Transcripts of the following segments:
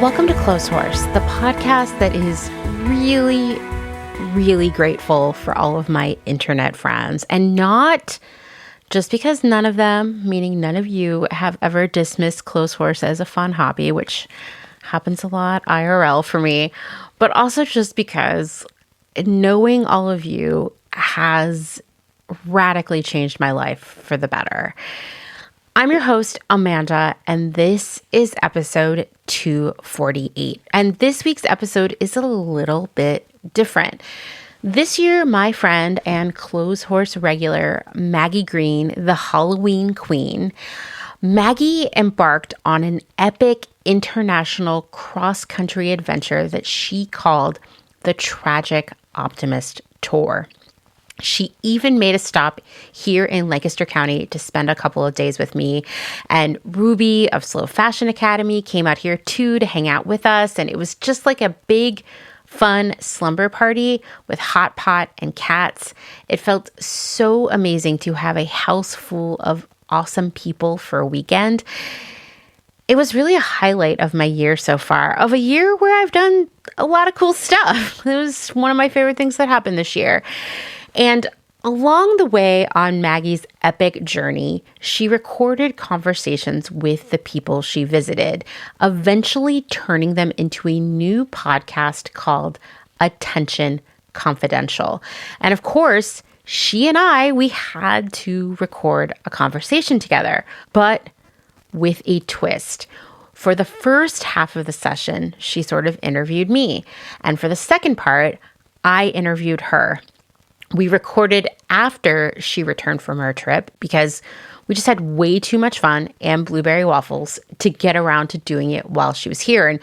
Welcome to Clotheshorse, the podcast that is really, really grateful for all of my internet friends. And not just because none of them, meaning none of you, have ever dismissed Clotheshorse as a fun hobby, which happens a lot IRL for me, but also just because knowing all of you has radically changed my life for the better. I'm your host, Amanda, and this is episode 248. And this week's episode is a little bit different. This year, my friend and Clotheshorse regular, Maggie Greene, the Halloween Queen, Maggie embarked on an epic international cross-country adventure that she called the Tragic Optimist Tour. She even made a stop here in Lancaster County to spend a couple of days with me. And Ruby of Slow Fashion Academy came out here too to hang out with us. And it was just like a big, fun slumber party with hot pot and cats. It felt so amazing to have a house full of awesome people for a weekend. It was really a highlight of my year so far, of a year where I've done a lot of cool stuff. It was one of my favorite things that happened this year. And along the way on Maggie's epic journey, she recorded conversations with the people she visited, eventually turning them into a new podcast called Attention Confidential. And of course, she and we had to record a conversation together, but with a twist. For the first half of the session, she sort of interviewed me. And for the second part, I interviewed her. We recorded after she returned from her trip because we just had way too much fun and blueberry waffles to get around to doing it while she was here. And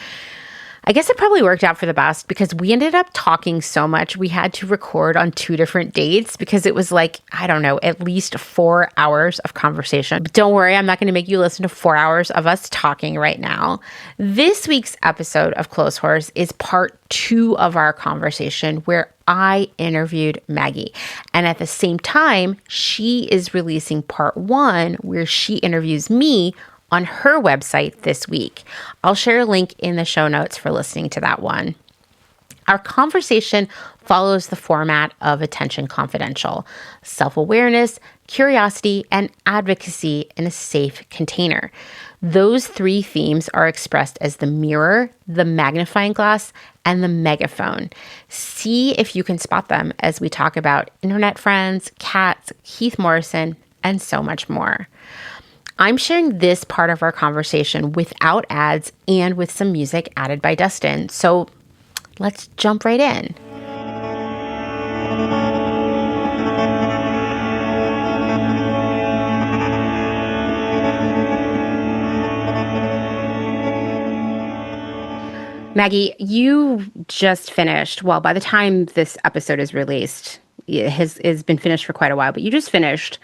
I guess it probably worked out for the best because we ended up talking so much. We had to record on 2 different dates because it was like, I don't know, at least 4 hours of conversation. But don't worry, I'm not going to make you listen to 4 hours of us talking right now. This week's episode of Clotheshorse is part 2 of our conversation where I interviewed Maggie. And at the same time, she is releasing part 1 where she interviews me on her website this week. I'll share a link in the show notes for listening to that one. Our conversation follows the format of Attention Confidential: self-awareness, curiosity, and advocacy in a safe container. Those 3 themes are expressed as the mirror, the magnifying glass, and the megaphone. See if you can spot them as we talk about internet friends, cats, Keith Morrison, and so much more. I'm sharing this part of our conversation without ads and with some music added by Dustin. So let's jump right in. Maggie, you just finished, well, by the time this episode is released, it has been finished for quite a while, but you just finished.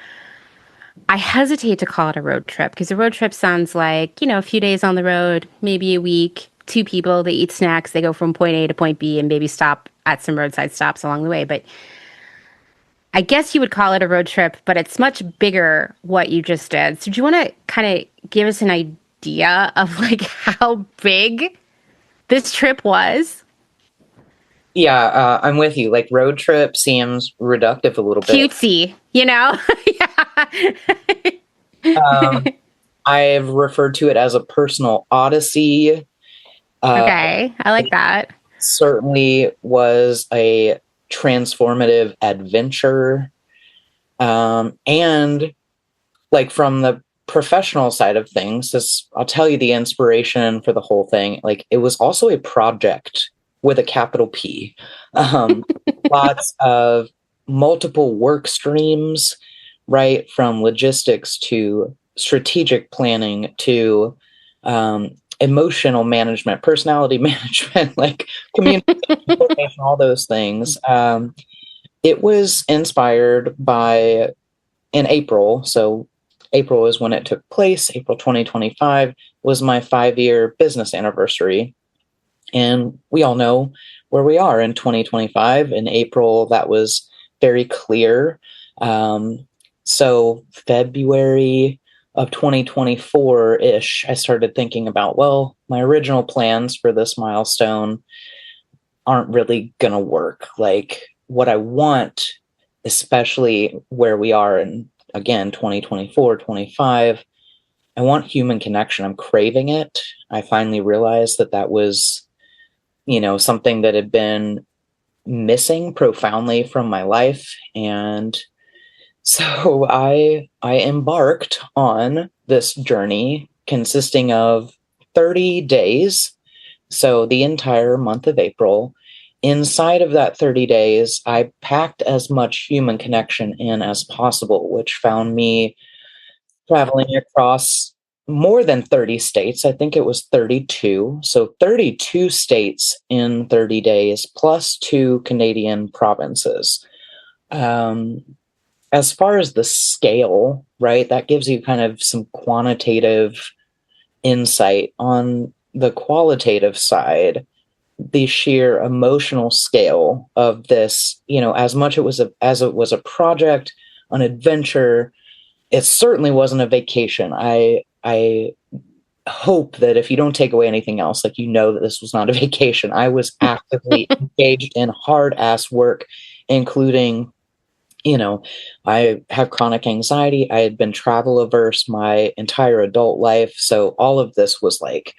I hesitate to call it a road trip because a road trip sounds like, a few days on the road, maybe a week, 2 people, they eat snacks, they go from point A to point B and maybe stop at some roadside stops along the way. But I guess you would call it a road trip, but it's much bigger what you just did. So do you want to kind of give us an idea of like how big this trip was? Yeah, I'm with you. Like, road trip seems reductive a little bit. Cutesy, Yeah. I've referred to it as a personal odyssey. Okay, I like that. Certainly was a transformative adventure. And like from the professional side of things, I'll tell you the inspiration for the whole thing. Like, it was also a project with a capital P. Lots of multiple work streams, right? From logistics to strategic planning to emotional management, personality management, like communication, all those things. It was inspired by, in April, so April is when it took place, April 2025 was my 5-year business anniversary. And we all know where we are in 2025. In April, that was very clear. So February of 2024-ish, I started thinking about, well, my original plans for this milestone aren't really going to work. Like what I want, especially where we are in, again, 2024, 25, I want human connection. I'm craving it. I finally realized that that was, something that had been missing profoundly from my life. And so I embarked on this journey consisting of 30 days. So the entire month of April. Inside of that 30 days, I packed as much human connection in as possible, which found me traveling across more than 30 states. I think it was 32. So 32 states in 30 days, plus 2 Canadian provinces. As far as the scale, right, that gives you kind of some quantitative insight. On the qualitative side, the sheer emotional scale of this, as much as it was a project, an adventure, it certainly wasn't a vacation. I hope that if you don't take away anything else, like, that this was not a vacation. I was actively engaged in hard ass work, including, I have chronic anxiety. I had been travel averse my entire adult life. So all of this was like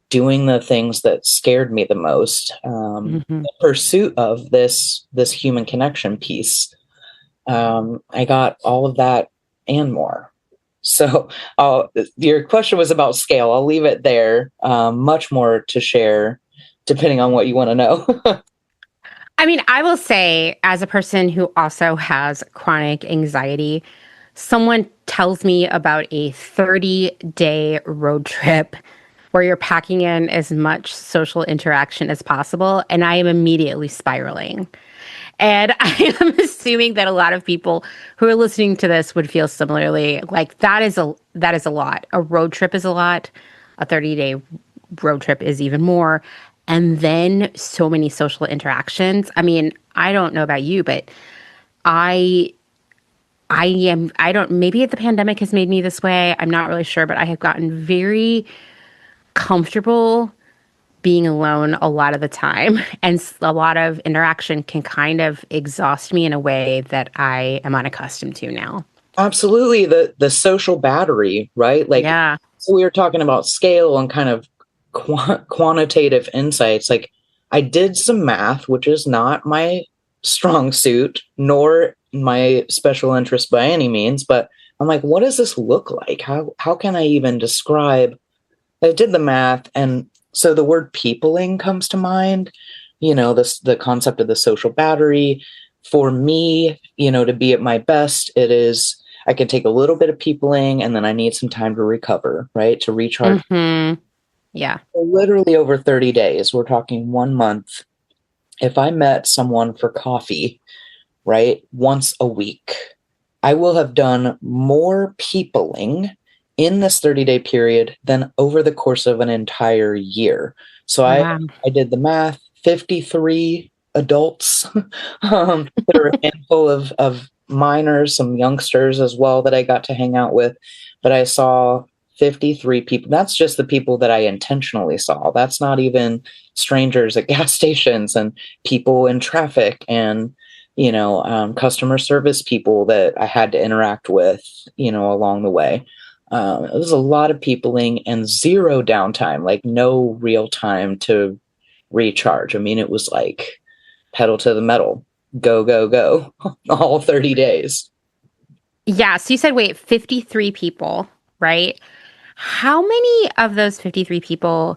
doing the things that scared me the most, in pursuit of this human connection piece. I got all of that and more. So your question was about scale. I'll leave it there. Much more to share, depending on what you want to know. I mean, I will say, as a person who also has chronic anxiety, someone tells me about a 30-day road trip where you're packing in as much social interaction as possible, and I am immediately spiraling. And I am assuming that a lot of people who are listening to this would feel similarly. Like, that is a lot. A road trip is a lot. A 30-day road trip is even more. And then so many social interactions. I mean, I don't know about you, but I don't, maybe the pandemic has made me this way. I'm not really sure, but I have gotten very comfortable being alone a lot of the time. And a lot of interaction can kind of exhaust me in a way that I am unaccustomed to now. Absolutely. The social battery, right? Like, yeah. So we were talking about scale and kind of quantitative insights. Like, I did some math, which is not my strong suit, nor my special interest by any means, but I'm like, what does this look like? How can I even describe? I did the math, and so the word peopling comes to mind. The concept of the social battery. For me, to be at my best, it is, I can take a little bit of peopling, and then I need some time to recover, right? To recharge. Yeah. So literally over 30 days, we're talking 1 month. If I met someone for coffee, right, once a week, I will have done more peopling in this 30-day period than over the course of an entire year. So I did the math, 53 adults. There are a handful of minors, some youngsters as well that I got to hang out with, but I saw 53 people. That's just the people that I intentionally saw. That's not even strangers at gas stations and people in traffic and, customer service people that I had to interact with, along the way. It was a lot of peopling and zero downtime, like no real time to recharge. I mean, it was like pedal to the metal, go, go, go, all 30 days. Yeah. So you said, wait, 53 people, right? How many of those 53 people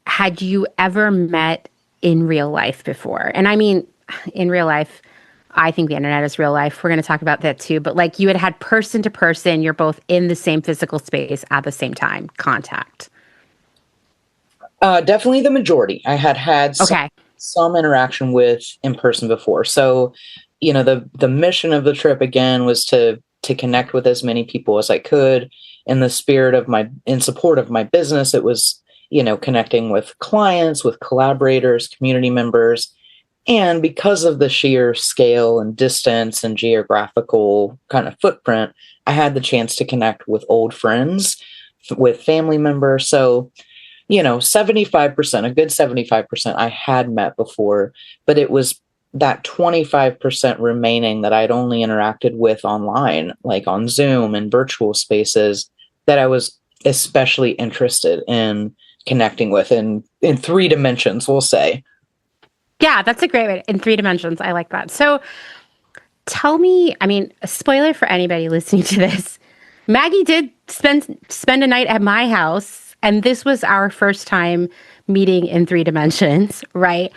had you ever met in real life before? And I mean, in real life, I think the internet is real life. We're going to talk about that too. But like, you had person to person, you're both in the same physical space at the same time, contact. Definitely the majority. I had some interaction with in person before. So, the mission of the trip again was to connect with as many people as I could. In the spirit of in support of my business, it was, connecting with clients, with collaborators, community members, And because of the sheer scale and distance and geographical kind of footprint, I had the chance to connect with old friends, with family members. So, 75%, a good 75% I had met before, but it was that 25% remaining that I'd only interacted with online, like on Zoom and virtual spaces, that I was especially interested in connecting with in 3 dimensions, we'll say. Yeah, that's a great way. In 3 dimensions. I like that. So tell me, I mean, a spoiler for anybody listening to this. Maggie did spend a night at my house, and this was our first time meeting in 3 dimensions, right?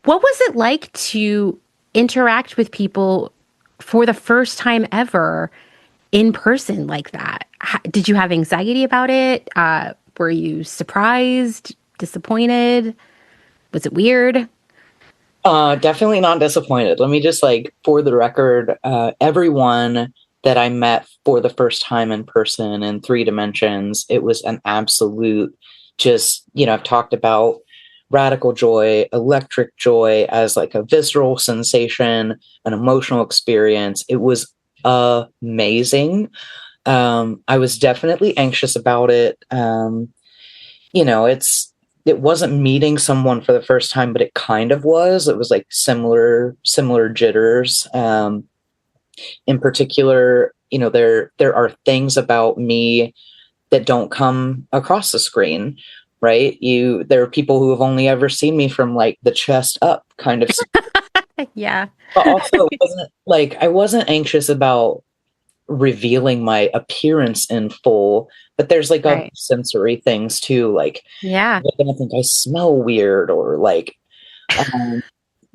What was it like to interact with people for the first time ever in person like that? Did you have anxiety about it? Were you surprised, disappointed? Was it weird? Definitely not disappointed. Let me just for the record, everyone that I met for the first time in person in 3 dimensions, it was an absolute just, I've talked about radical joy, electric joy as like a visceral sensation, an emotional experience. It was amazing. I was definitely anxious about it. It wasn't meeting someone for the first time, but it kind of was. It was like similar jitters. In particular, there are things about me that don't come across the screen, right? There are people who have only ever seen me from like the chest up kind of. Yeah. But also, I wasn't anxious about revealing my appearance in full, but there's like other Right. sensory things too, like Yeah. they're gonna think I smell weird or um,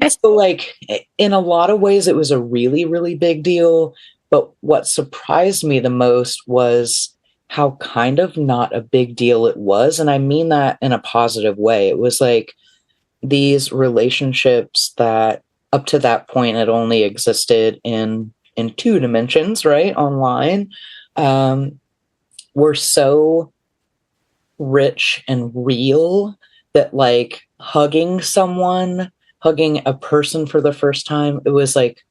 so in a lot of ways it was a really, really big deal. But what surprised me the most was how kind of not a big deal it was. And I mean that in a positive way. It was like these relationships that up to that point had only existed in 2 dimensions, right? Online, were so rich and real that hugging a person for the first time, it was like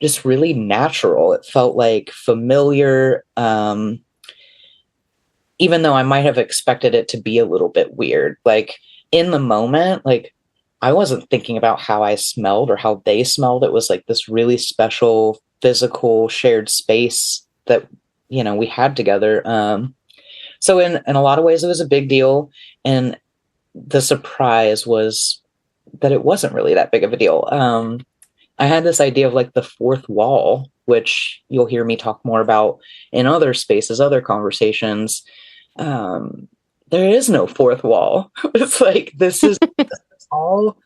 just really natural. It felt like familiar, even though I might have expected it to be a little bit weird. Like in the moment, I wasn't thinking about how I smelled or how they smelled. It was like this really special physical shared space that we had together. So in a lot of ways, it was a big deal, and the surprise was that it wasn't really that big of a deal. I had this idea of like the fourth wall, which you'll hear me talk more about in other spaces, other conversations. There is no fourth wall. It's like this is all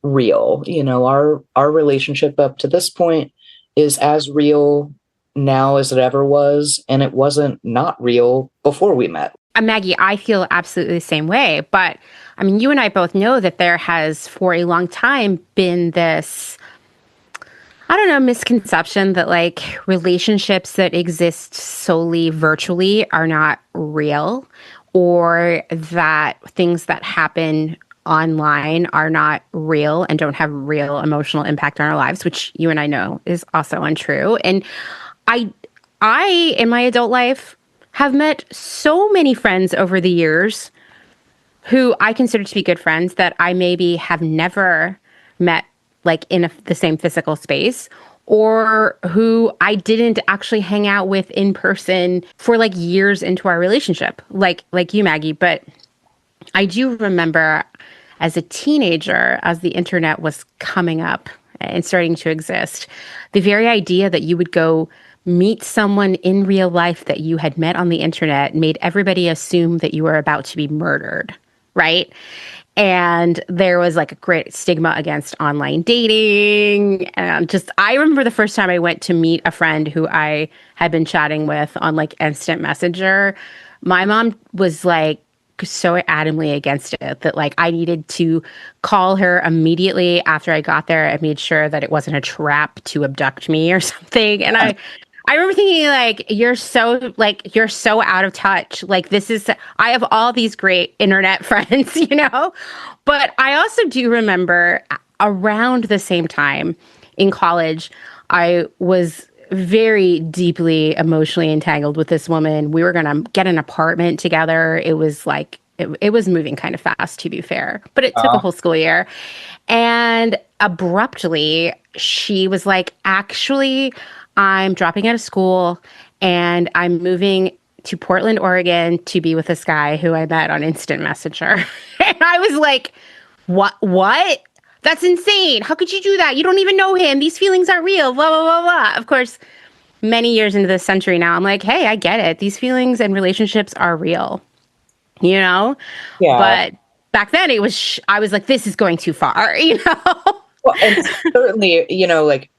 real. Our relationship up to this point is as real now as it ever was, and it wasn't not real before we met. Maggie, I feel absolutely the same way. But I mean, you and I both know that there has for a long time been this, I don't know, misconception that like relationships that exist solely virtually are not real, or that things that happen online are not real and don't have real emotional impact on our lives, which you and I know is also untrue. And I I in my adult life have met so many friends over the years who I consider to be good friends that I maybe have never met like in the same physical space, or who I didn't actually hang out with in person for like years into our relationship, like you, Maggie. But I do remember as a teenager, as the internet was coming up and starting to exist, the very idea that you would go meet someone in real life that you had met on the internet made everybody assume that you were about to be murdered, right? And there was like a great stigma against online dating. And I remember the first time I went to meet a friend who I had been chatting with on like instant messenger. My mom was like so adamantly against it that like I needed to call her immediately after I got there and made sure that it wasn't a trap to abduct me or something. And I remember thinking you're so out of touch. Like I have all these great internet friends, But I also do remember around the same time in college, I was very deeply emotionally entangled with this woman. We were going to get an apartment together. It was like, it was moving kind of fast, to be fair, but it took a whole school year. And abruptly, she was like, actually, I'm dropping out of school and I'm moving to Portland, Oregon to be with this guy who I met on Instant Messenger. And I was like, what? That's insane. How could you do that? You don't even know him. These feelings aren't real, blah, blah, blah, blah. Of course, many years into this century now, I'm like, hey, I get it. These feelings and relationships are real, you know? Yeah. But back then it was, I was like, this is going too far, you know? Well, and certainly, you know, like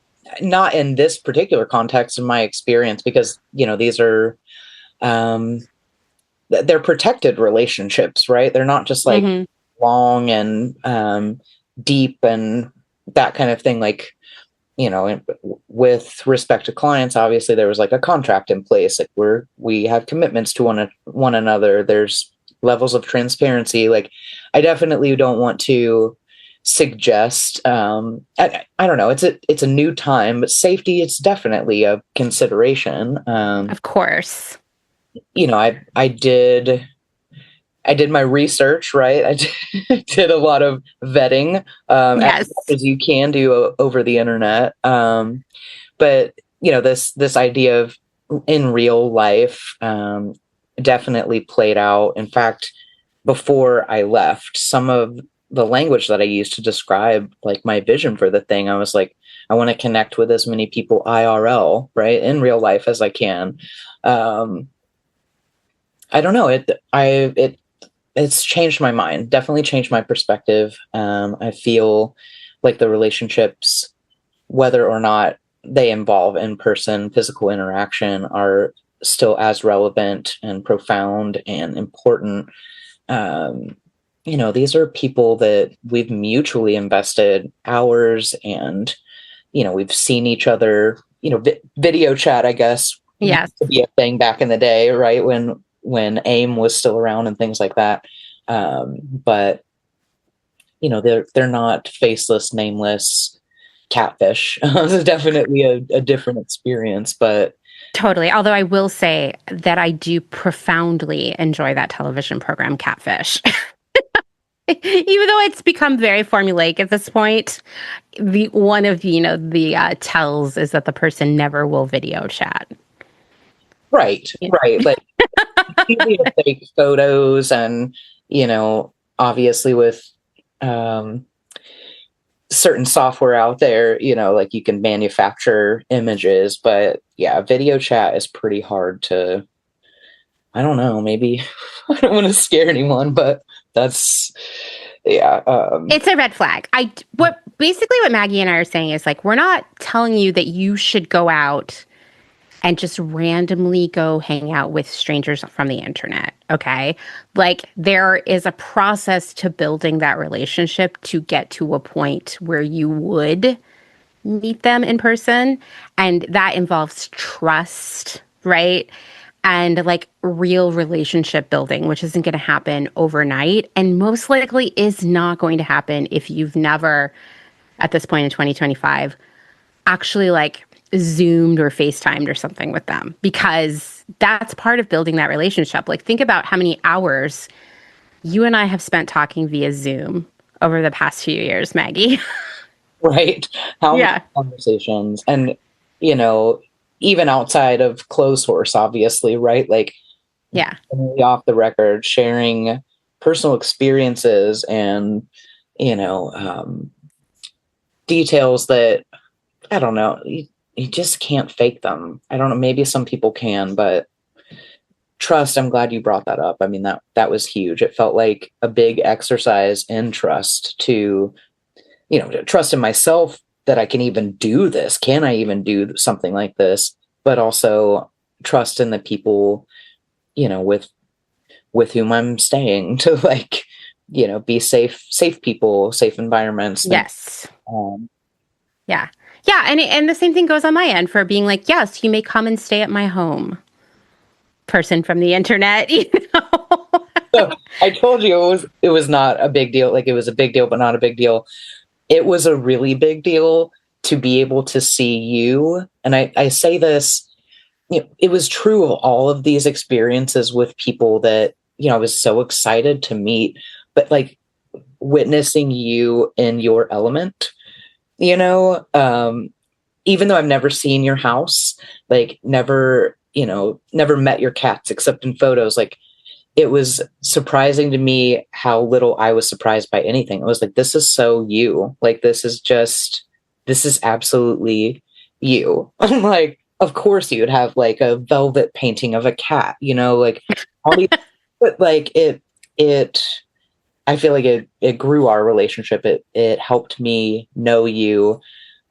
not in this particular context in my experience, because, you know, these are, they're protected relationships, right? They're not just like long and deep and that kind of thing. Like, you know, with respect to clients, obviously there was like a contract in place. Like we have commitments to one another. There's levels of transparency. Like, I definitely don't want to suggest, I don't know, it's a new time, but safety, it's definitely a consideration. Of course. You know, I did my research, right? I did a lot of vetting, Yes. as much as you can do over the internet. But you know, this idea of in real life, definitely played out. In fact, before I left, some of the language that I used to describe like my vision for the thing, I was like, I want to connect with as many people IRL, right, in real life as I can. I don't know, it's changed my mind, definitely changed my perspective. I feel like the relationships, whether or not they involve in-person physical interaction, are still as relevant and profound and important. You know, these are people that we've mutually invested hours and, you know, we've seen each other, you know, video chat, I guess, Yes. used to be a thing back in the day, right? When AIM was still around and things like that. But, you know, they're not faceless, nameless catfish. It's definitely a different experience, but Totally. Although I will say that I do profoundly enjoy that television program, Catfish. Even though it's become very formulaic at this point, one of the tells is that the person never will video chat. right. Yeah. Like easy to take photos, and you know, obviously with certain software out there, you know, like you can manufacture images, but yeah, video chat is pretty hard to. I don't know, maybe I don't want to scare anyone, but that's yeah. It's a red flag. What Maggie and I are saying is like, we're not telling you that you should go out and just randomly go hang out with strangers from the internet. Okay. Like, there is a process to building that relationship to get to a point where you would meet them in person. And that involves trust, right? And like real relationship building, which isn't going to happen overnight and most likely is not going to happen if you've never, at this point in 2025, actually like Zoomed or FaceTimed or something with them, because that's part of building that relationship. Like, think about how many hours you and I have spent talking via Zoom over the past few years, Maggie. Right. How Yeah. many conversations, and you know, even outside of Clotheshorse, obviously, right? Like, Yeah. off the record, sharing personal experiences and, you know, details that, I don't know, you just can't fake them. I don't know, maybe some people can, but trust, I'm glad you brought that up. I mean, that was huge. It felt like a big exercise in trust to, you know, trust in myself that I can even do this. Can I even do something like this? But also trust in the people, you know, with whom I'm staying, to like, you know, be safe people, safe environments. Yes. Yeah. Yeah. And the same thing goes on my end for being like, yes, you may come and stay at my home, person from the internet, you know? So I told you it was not a big deal. Like, it was a big deal, but not a big deal. it was a really big deal to be able to see you. And I say this, you know, it was true of all of these experiences with people that, you know, I was so excited to meet, but like witnessing you in your element, you know, even though I've never seen your house, like never, you know, never met your cats except in photos, like it was surprising to me how little I was surprised by anything. I was like, this is so you. Like, this is absolutely you. I'm like, of course you'd have like a velvet painting of a cat, you know, like all these, but like I feel like it grew our relationship. It helped me know you,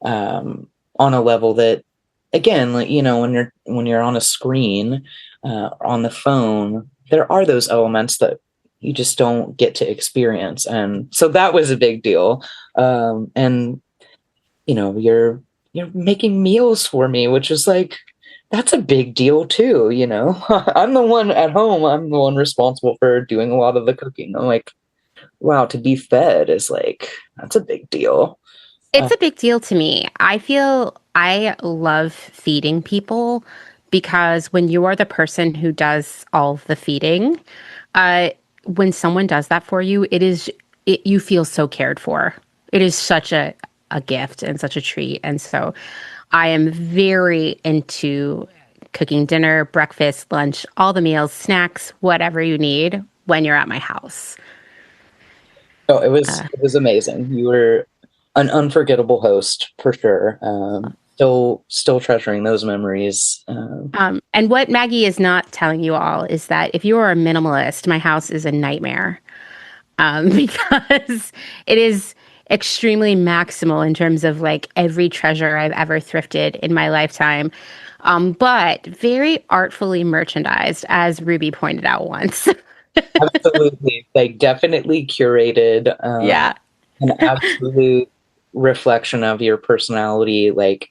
on a level that, again, like, you know, when you're on a screen, on the phone, there are those elements that you just don't get to experience. And so that was a big deal. And you know, you're making meals for me, which is like, that's a big deal too, you know. I'm the one at home, I'm the one responsible for doing a lot of the cooking. I'm like, wow, to be fed is like, that's a big deal. It's a big deal to me. I feel I love feeding people because when you are the person who does all the feeding, uh, when someone does that for you, you feel so cared for. It is such a gift and such a treat. And so I am very into cooking dinner, breakfast, lunch, all the meals, snacks, whatever you need when you're at my house. Oh, Uh, it was amazing. You were an unforgettable host for sure. Still treasuring those memories. and what Maggie is not telling you all is that if you are a minimalist, my house is a nightmare, because it is extremely maximal in terms of like every treasure I've ever thrifted in my lifetime, but very artfully merchandised, as Ruby pointed out once. Absolutely, like definitely curated, Yeah. an absolute reflection of your personality. Like,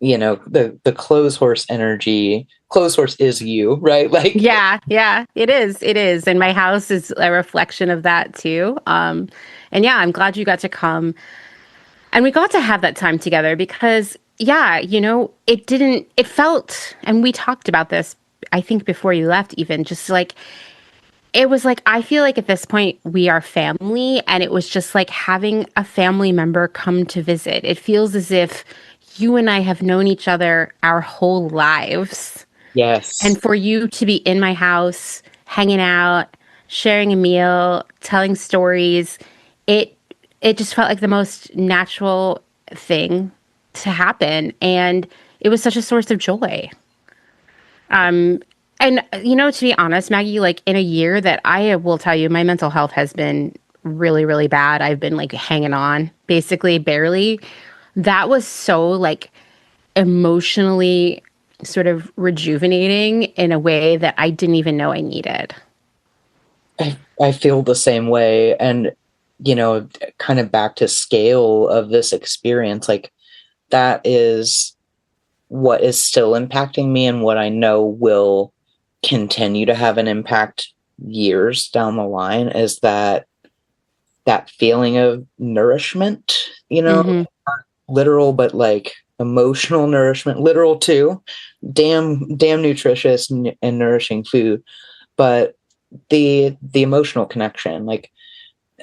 you know, the Clotheshorse energy. Clotheshorse is you, right? Like, Yeah, yeah, it is. It is. And my house is a reflection of that too. And yeah, I'm glad you got to come and we got to have that time together because, yeah, it felt, and we talked about this, I think before you left, even just like, it was like, I feel like at this point we are family, and it was just like having a family member come to visit. It feels as if you and I have known each other our whole lives. yes, And for you to be in my house, hanging out, sharing a meal, telling stories, it it just felt like the most natural thing to happen. And it was such a source of joy. Um, and to be honest, Maggie, like in a year that I will tell you, my mental health has been really, really bad. I've been like hanging on, basically, barely. That was so like emotionally sort of rejuvenating in a way that I didn't even know I needed. I feel the same way. And, you know, kind of back to scale of this experience, like that is what is still impacting me and what I know will continue to have an impact years down the line, is that feeling of nourishment, you know, Mm-hmm. literal, but like emotional nourishment, literal too. Damn nutritious and nourishing food, but the emotional connection, like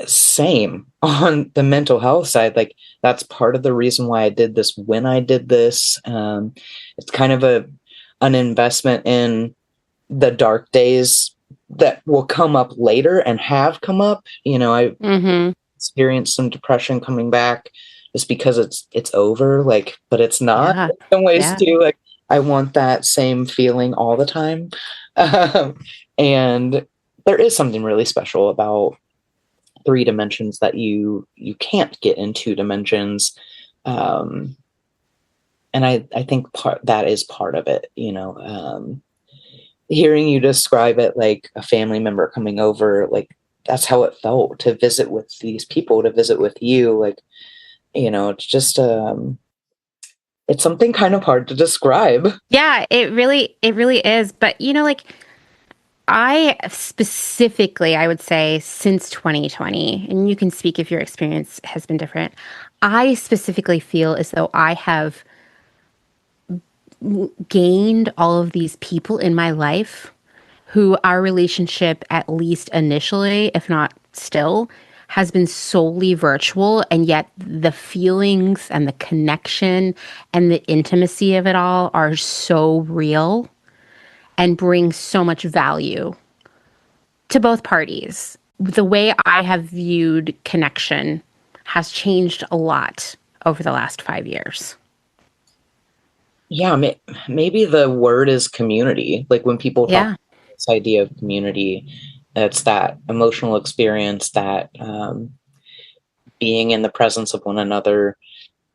same on the mental health side. Like that's part of the reason why I did this when I did this. It's kind of an investment in the dark days that will come up later and have come up. You know, I Mm-hmm. experienced some depression coming back just because it's over, like, but it's not Yeah. in some ways Yeah. too. Like I want that same feeling all the time. um, and there is something really special about three dimensions that you can't get in two dimensions. um and I think that is part of it, you know. Hearing you describe it like a family member coming over, like that's how it felt to visit with these people, to visit with you. Like, you know, it's just it's something kind of hard to describe. Yeah, it really is. But like I specifically, I would say since 2020, and you can speak if your experience has been different. I specifically feel as though I have gained all of these people in my life who our relationship, at least initially, if not still, has been solely virtual. And yet the feelings and the connection and the intimacy of it all are so real and bring so much value to both parties. The way I have viewed connection has changed a lot over the last 5 years. Yeah, maybe the word is community. Like when people talk Yeah. about this idea of community, it's that emotional experience, that being in the presence of one another.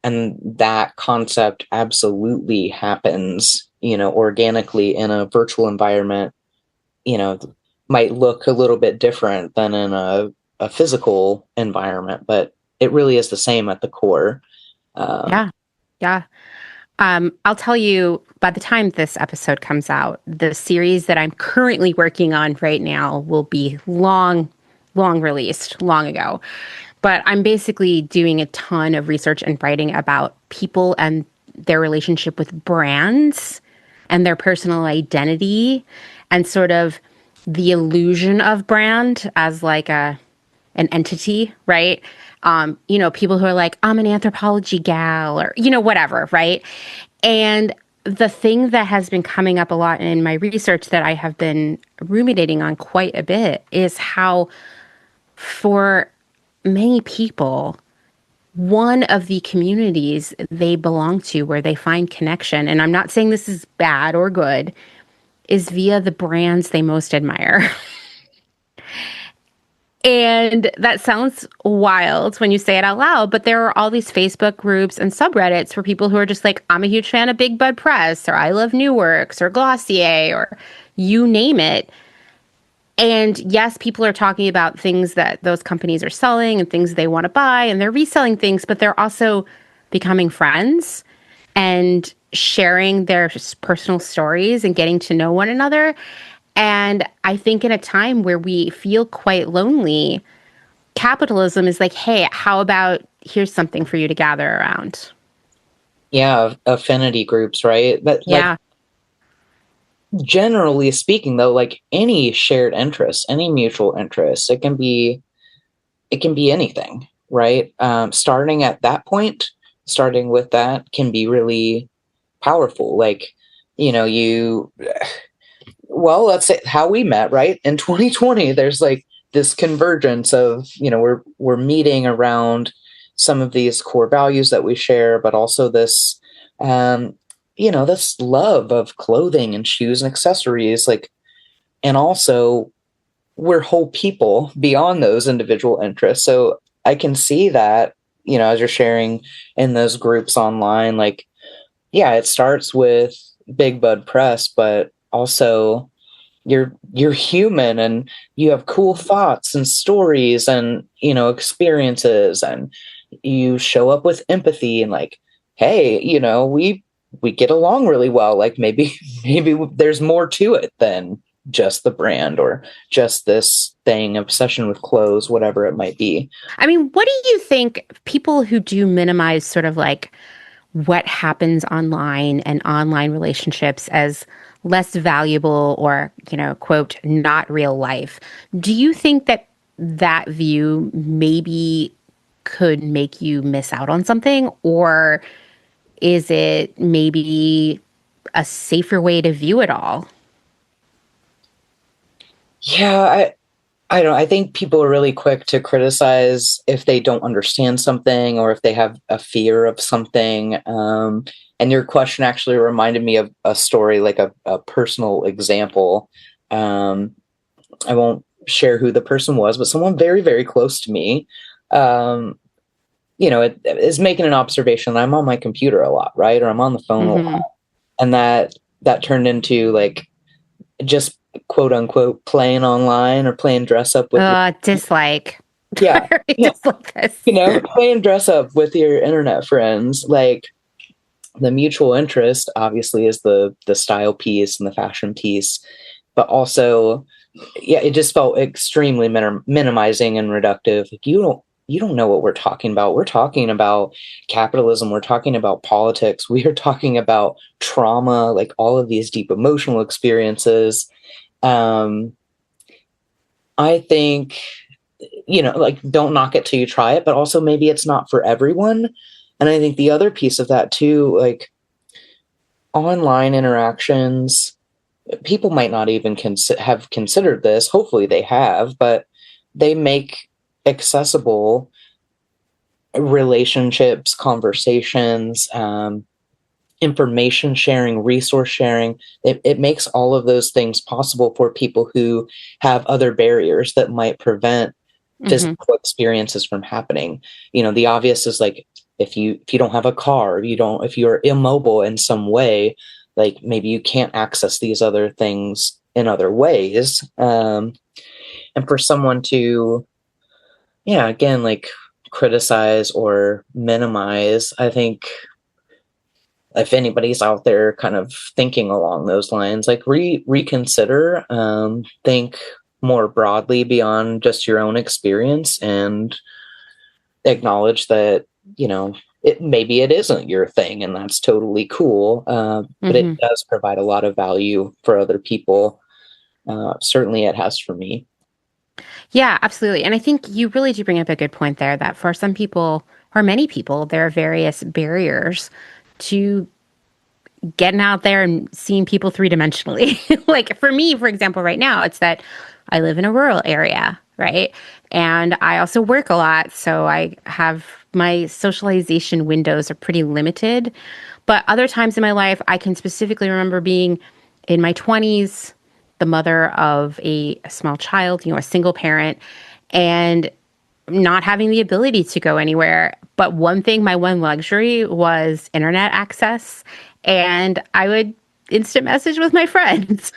And that concept absolutely happens, organically in a virtual environment, might look a little bit different than in a physical environment, but it really is the same at the core. Yeah. Yeah. I'll tell you, by the time this episode comes out, the series that I'm currently working on right now will be long released, long ago. But I'm basically doing a ton of research and writing about people and their relationship with brands and their personal identity and sort of the illusion of brand as like an entity, right? People who are like, I'm an anthropology gal or, whatever, right? And the thing that has been coming up a lot in my research that I have been ruminating on quite a bit is how for many people, one of the communities they belong to where they find connection, and I'm not saying this is bad or good, is via the brands they most admire. And that sounds wild when you say it out loud, but there are all these Facebook groups and subreddits for people who are just like, I'm a huge fan of Big Bud Press, or I love New Works, or Glossier, or you name it. And yes, people are talking about things that those companies are selling and things they want to buy, and they're reselling things, but they're also becoming friends and sharing their personal stories and getting to know one another. And I think in a time where we feel quite lonely, capitalism is like, hey, how about here's something for you to gather around? Yeah, affinity groups, right? But like, Yeah. generally speaking, though, like any shared interest, any mutual interest, it can be anything, right? Starting at that point, starting with that can be really powerful. Like, you well, let's say how we met, right? In 2020, there's like this convergence of, we're meeting around some of these core values that we share, but also this, this love of clothing and shoes and accessories, like, and also we're whole people beyond those individual interests. So I can see that, as you're sharing in those groups online, like, yeah, it starts with Big Bud Press, but also you're human and you have cool thoughts and stories and experiences, and you show up with empathy and like, hey, we get along really well. Like maybe maybe there's more to it than just the brand or just this thing, obsession with clothes, whatever it might be. I mean, what do you think people who do minimize sort of like what happens online and online relationships as less valuable or, quote, not real life? Do you think that that view maybe could make you miss out on something? Or is it maybe a safer way to view it all? Yeah, I don't. I think people are really quick to criticize if they don't understand something or if they have a fear of something. And your question actually reminded me of a story, like a personal example. I won't share who the person was, but someone very, very close to me. Um, it is making an observation that I'm on my computer a lot, right? Or I'm on the phone a Mm-hmm. lot, and that turned into like just quote unquote playing online or playing dress up with your Dislike. yeah yeah Dislike this. playing dress up with your internet friends. Like the mutual interest obviously is the style piece and the fashion piece, but also yeah, it just felt extremely minimizing and reductive. Like, you don't know what we're talking about. We're talking about capitalism. We're talking about politics. We are talking about trauma, like all of these deep emotional experiences. Um, I think, like, don't knock it till you try it, but also maybe it's not for everyone. And I think the other piece of that too, like online interactions, people might not even have considered this. Hopefully they have, but they make accessible relationships, conversations, information sharing, resource sharing. It makes all of those things possible for people who have other barriers that might prevent physical experiences from happening. The obvious is like, if you don't have a car, if you're immobile in some way, like maybe you can't access these other things in other ways. And for someone to, yeah, again, like criticize or minimize, I think if anybody's out there kind of thinking along those lines, like reconsider, think more broadly beyond just your own experience, and acknowledge that, maybe it isn't your thing, and that's totally cool. But it does provide a lot of value for other people. Certainly it has for me. Yeah, absolutely. And I think you really do bring up a good point there that for some people, or many people, there are various barriers to getting out there and seeing people three-dimensionally. Like for me, for example, right now, it's that I live in a rural area, right? And I also work a lot, so I have my socialization windows are pretty limited. But other times in my life, I can specifically remember being in my 20s, the mother of a small child, a single parent, and not having the ability to go anywhere. But my one luxury was internet access. And I would instant message with my friends,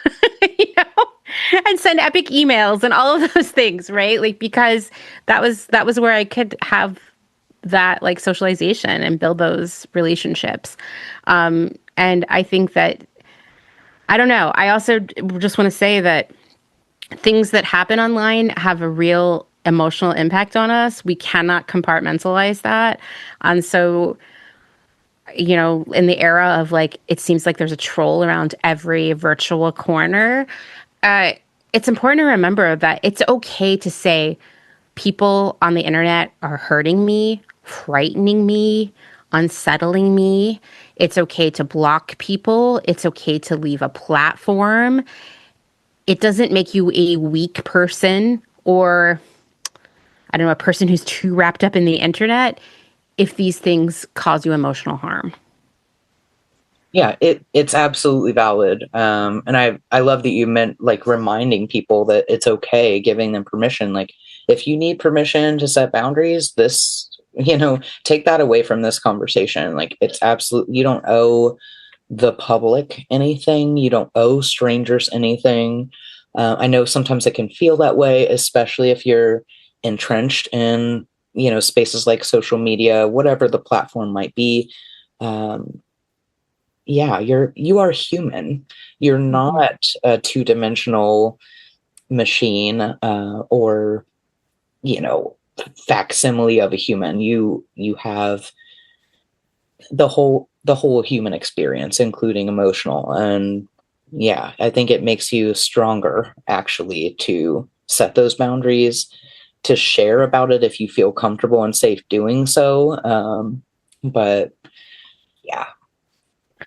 and send epic emails and all of those things, right? Like, because that was where I could have that like socialization and build those relationships. And I think that, I don't know. I also just want to say that things that happen online have a real emotional impact on us. We cannot compartmentalize that. And so, in the era of like, it seems like there's a troll around every virtual corner, it's important to remember that it's okay to say people on the internet are hurting me, frightening me, unsettling me. It's okay to block people. It's okay to leave a platform. It doesn't make you a weak person or, I don't know, a person who's too wrapped up in the internet if these things cause you emotional harm. Yeah, it's absolutely valid. And I love that you meant like reminding people that it's okay, giving them permission. Like, if you need permission to set boundaries, take that away from this conversation. Like, it's absolutely, you don't owe the public anything. You don't owe strangers anything. I know sometimes it can feel that way, especially if you're entrenched in, spaces like social media, whatever the platform might be. Yeah, you are human. You're not a two-dimensional machine, or, facsimile of a human. You have the whole human experience, including emotional. And yeah, I think it makes you stronger actually to set those boundaries, to share about it if you feel comfortable and safe doing so. But yeah.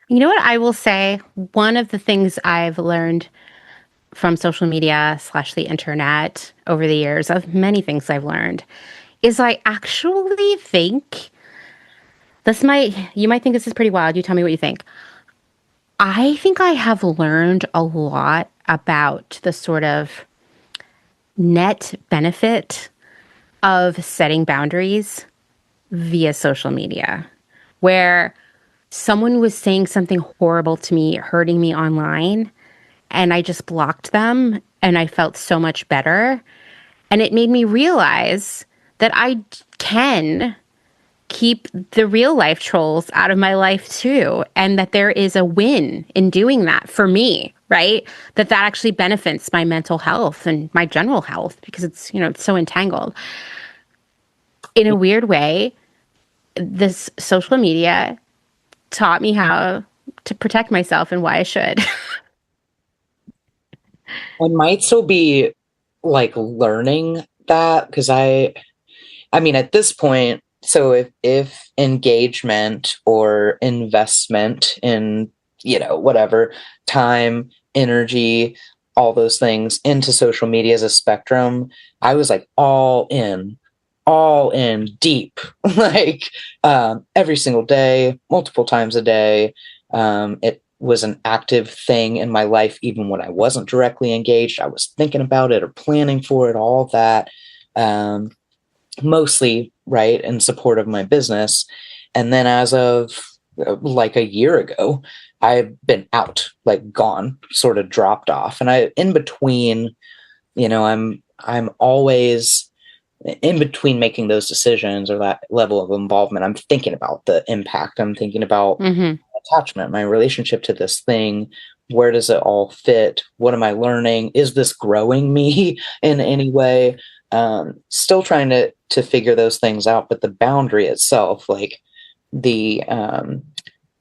You know what I will say? One of the things I've learned from social media / the internet over the years, of many things I've learned, is I actually think you might think this is pretty wild. You tell me what you think. I think I have learned a lot about the sort of net benefit of setting boundaries via social media, where someone was saying something horrible to me, hurting me online, and I just blocked them, and I felt so much better. And it made me realize that I can keep the real life trolls out of my life too, and that there is a win in doing that for me, right? That actually benefits my mental health and my general health because it's, it's so entangled. In a weird way, this social media taught me how to protect myself and why I should. I might still be like learning that because I mean, at this point, so if engagement or investment in, whatever, time, energy, all those things into social media as a spectrum, I was like all in deep, like every single day, multiple times a day. It was an active thing in my life, even when I wasn't directly engaged. I was thinking about it or planning for it, all of that. Mostly right in support of my business. And then as of like a year ago, I've been out, like gone, sort of dropped off. And in between, I'm always in between making those decisions or that level of involvement. I'm thinking about the impact. I'm thinking about attachment, my relationship to this thing. Where does it all fit? What am I learning? Is this growing me in any way? Still trying to figure those things out, but the boundary itself, like the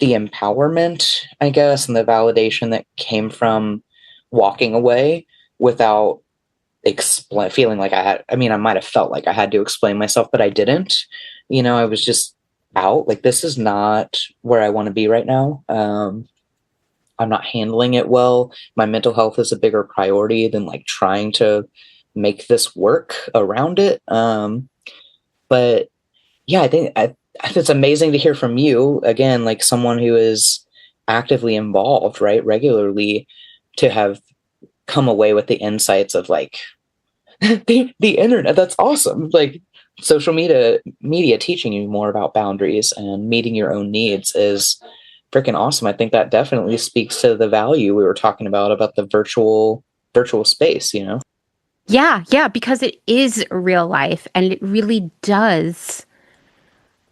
empowerment, I guess, and the validation that came from walking away without feeling like I might have felt like I had to explain myself, but I didn't. I was just out. Like, this is not where I want to be right now. I'm not handling it well. My mental health is a bigger priority than like trying to make this work around it. But yeah, I think it's amazing to hear from you again, like someone who is actively involved, right, regularly, to have come away with the insights of like the internet. That's awesome. Like social media teaching you more about boundaries and meeting your own needs is freaking awesome. I think that definitely speaks to the value we were talking about the virtual space, Yeah, because it is real life and it really does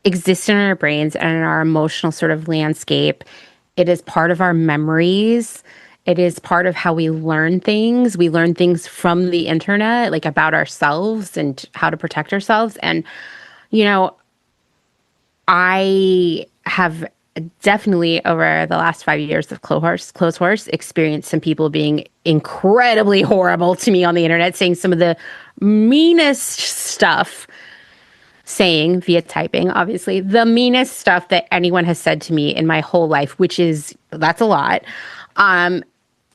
exist in our brains and in our emotional sort of landscape. It is part of our memories. It is part of how we learn things. We learn things from the internet, like about ourselves and how to protect ourselves. And, I have definitely over the last 5 years of Clotheshorse experienced some people being incredibly horrible to me on the internet, saying some of the meanest stuff, saying via typing, obviously, the meanest stuff that anyone has said to me in my whole life, that's a lot. And,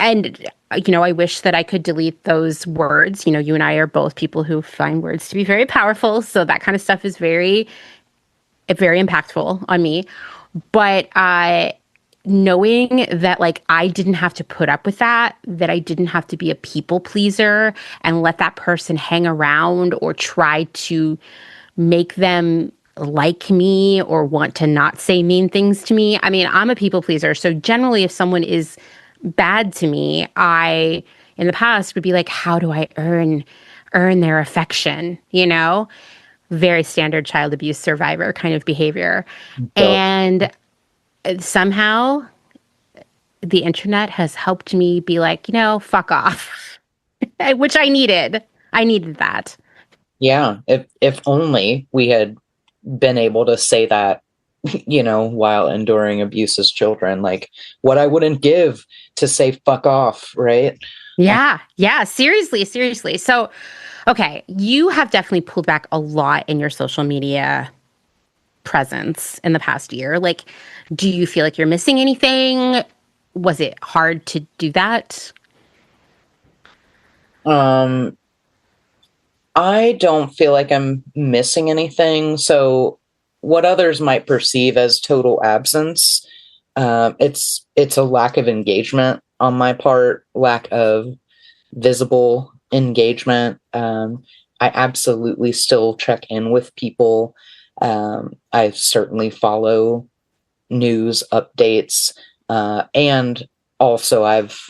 I wish that I could delete those words. You and I are both people who find words to be very powerful. So that kind of stuff is very impactful on me. But knowing that, like, I didn't have to put up with that I didn't have to be a people pleaser and let that person hang around or try to make them like me or want to not say mean things to me. I mean, I'm a people pleaser. So generally, if someone is bad to me, I, in the past, would be like, how do I earn their affection? Very standard child abuse survivor kind of behavior. So, And somehow the internet has helped me be like, fuck off, which I needed. I needed that. yeah, if only we had been able to say that, while enduring abuse as children, like what I wouldn't give to say fuck off, right? Yeah. Seriously. So, okay, you have definitely pulled back a lot in your social media presence in the past year. Like, do you feel like you're missing anything? Was it hard to do that? I don't feel like I'm missing anything. So what others might perceive as total absence, it's a lack of engagement on my part, lack of visible engagement. I absolutely still check in with people. I certainly follow news updates, and also I've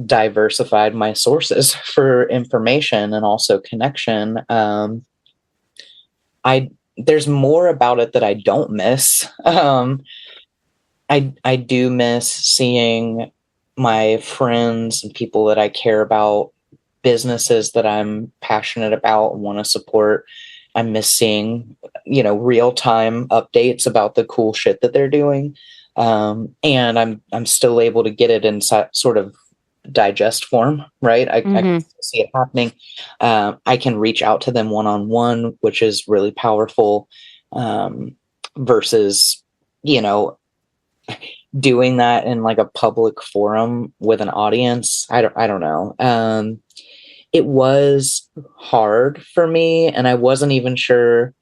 diversified my sources for information and also connection. There's more about it that I don't miss. I do miss seeing my friends and people that I care about, businesses that I'm passionate about and want to support, I miss seeing, real-time updates about the cool shit that they're doing. And I'm still able to get it in sort of digest form, right? I can see it happening. I can reach out to them one-on-one, which is really powerful, versus, doing that in like a public forum with an audience. I don't know. It was hard for me, and I wasn't even sure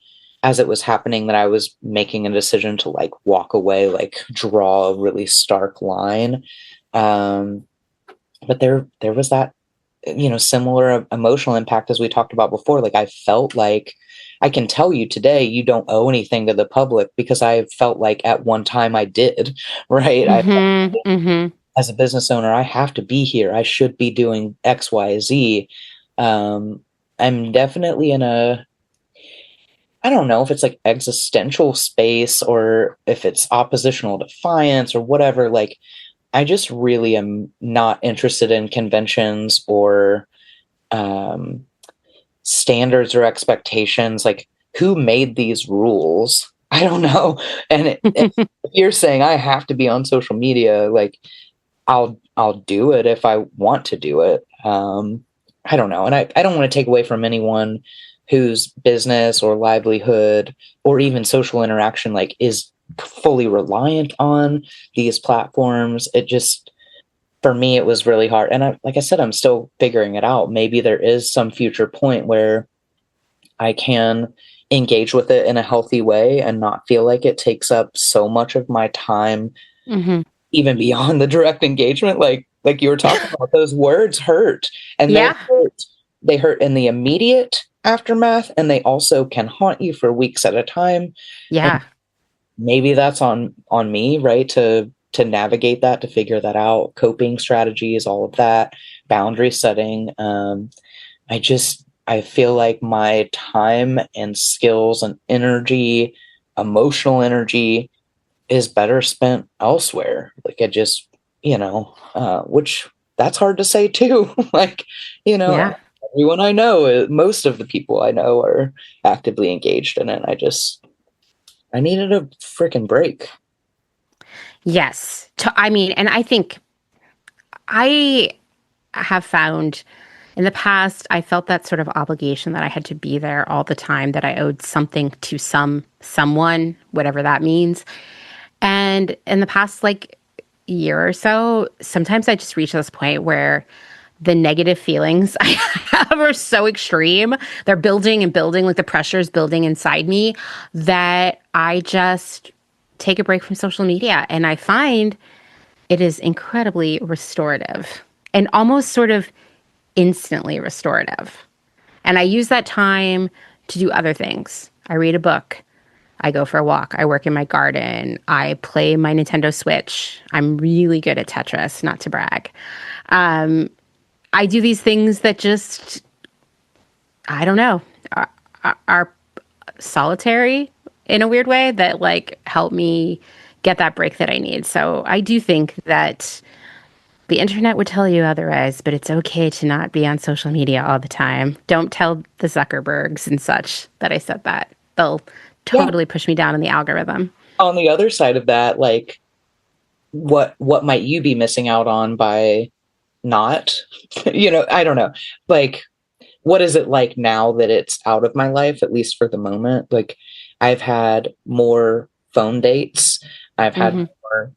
as it was happening that I was making a decision to like walk away, like draw a really stark line. But there was that, similar emotional impact as we talked about before. Like I felt like, I can tell you today, you don't owe anything to the public, because I felt like at one time I did, right? As a business owner, I have to be here. I should be doing X, Y, Z. I'm definitely in I don't know if it's like existential space or if it's oppositional defiance or whatever. Like, I just really am not interested in conventions or standards or expectations. Like, who made these rules? I don't know. And if you're saying I have to be on social media, like, I'll do it if I want to do it. I don't know. And I don't want to take away from anyone whose business or livelihood or even social interaction like is fully reliant on these platforms. It just, for me, it was really hard. And like I said, I'm still figuring it out. Maybe there is some future point where I can engage with it in a healthy way and not feel like it takes up so much of my time, even beyond the direct engagement. Like you were talking about, those words hurt, and they hurt in the immediate aftermath, and they also can haunt you for weeks at a time. Yeah. And maybe that's on me, right? To navigate that, to figure that out, coping strategies, all of that, boundary setting. I feel like my time and skills and energy, emotional energy, is better spent elsewhere. Like I just, which that's hard to say too. Like, everyone I know, most of the people I know are actively engaged in it. I needed a freaking break. Yes. And I think I have found in the past, I felt that sort of obligation that I had to be there all the time, that I owed something to someone, whatever that means. And in the past, like, year or so, sometimes I just reach this point where the negative feelings I have are so extreme. They're building and building, like the pressure is building inside me, that I just take a break from social media. And I find it is incredibly restorative and almost sort of instantly restorative. And I use that time to do other things. I read a book. I go for a walk. I work in my garden. I play my Nintendo Switch. I'm really good at Tetris, not to brag. I do these things that just, I don't know, are solitary in a weird way, that like help me get that break that I need. So I do think that the internet would tell you otherwise, but it's okay to not be on social media all the time. Don't tell the Zuckerbergs and such that I said that. They'll totally push me down in the algorithm. On the other side of that, like, what might you be missing out on by not? I don't know. Like, what is it like now that it's out of my life, at least for the moment? Like, I've had more phone dates. I've had more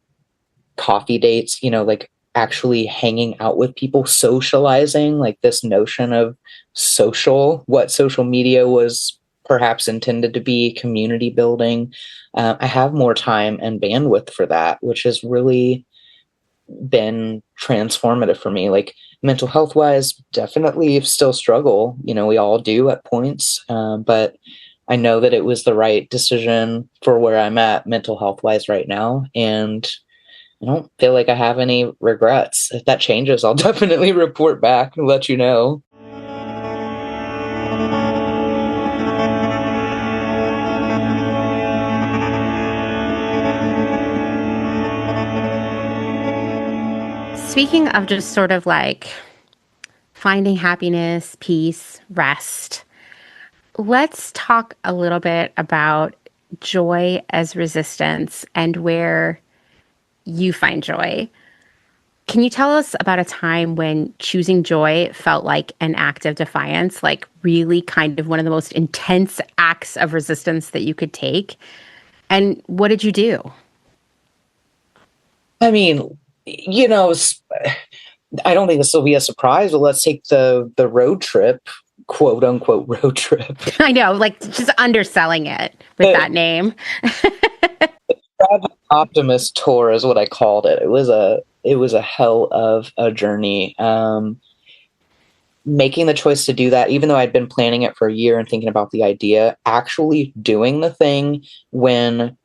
coffee dates, like actually hanging out with people, socializing, like this notion of what social media was perhaps intended to be, community building. I have more time and bandwidth for that, which has really been transformative for me. Like, mental health wise, definitely still struggle. We all do at points, but I know that it was the right decision for where I'm at mental health wise right now. And I don't feel like I have any regrets. If that changes, I'll definitely report back and let you know. speaking of just sort of like finding happiness, peace, rest, let's talk a little bit about joy as resistance and where you find joy. Can you tell us about a time when choosing joy felt like an act of defiance, like really kind of one of the most intense acts of resistance that you could take? And what did you do? I mean, I don't think this will be a surprise, but let's take the road trip, quote unquote road trip. I know, like just underselling it with that name. Optimist tour is what I called it. It was a hell of a journey. Making the choice to do that, even though I'd been planning it for a year and thinking about the idea, actually doing the thing when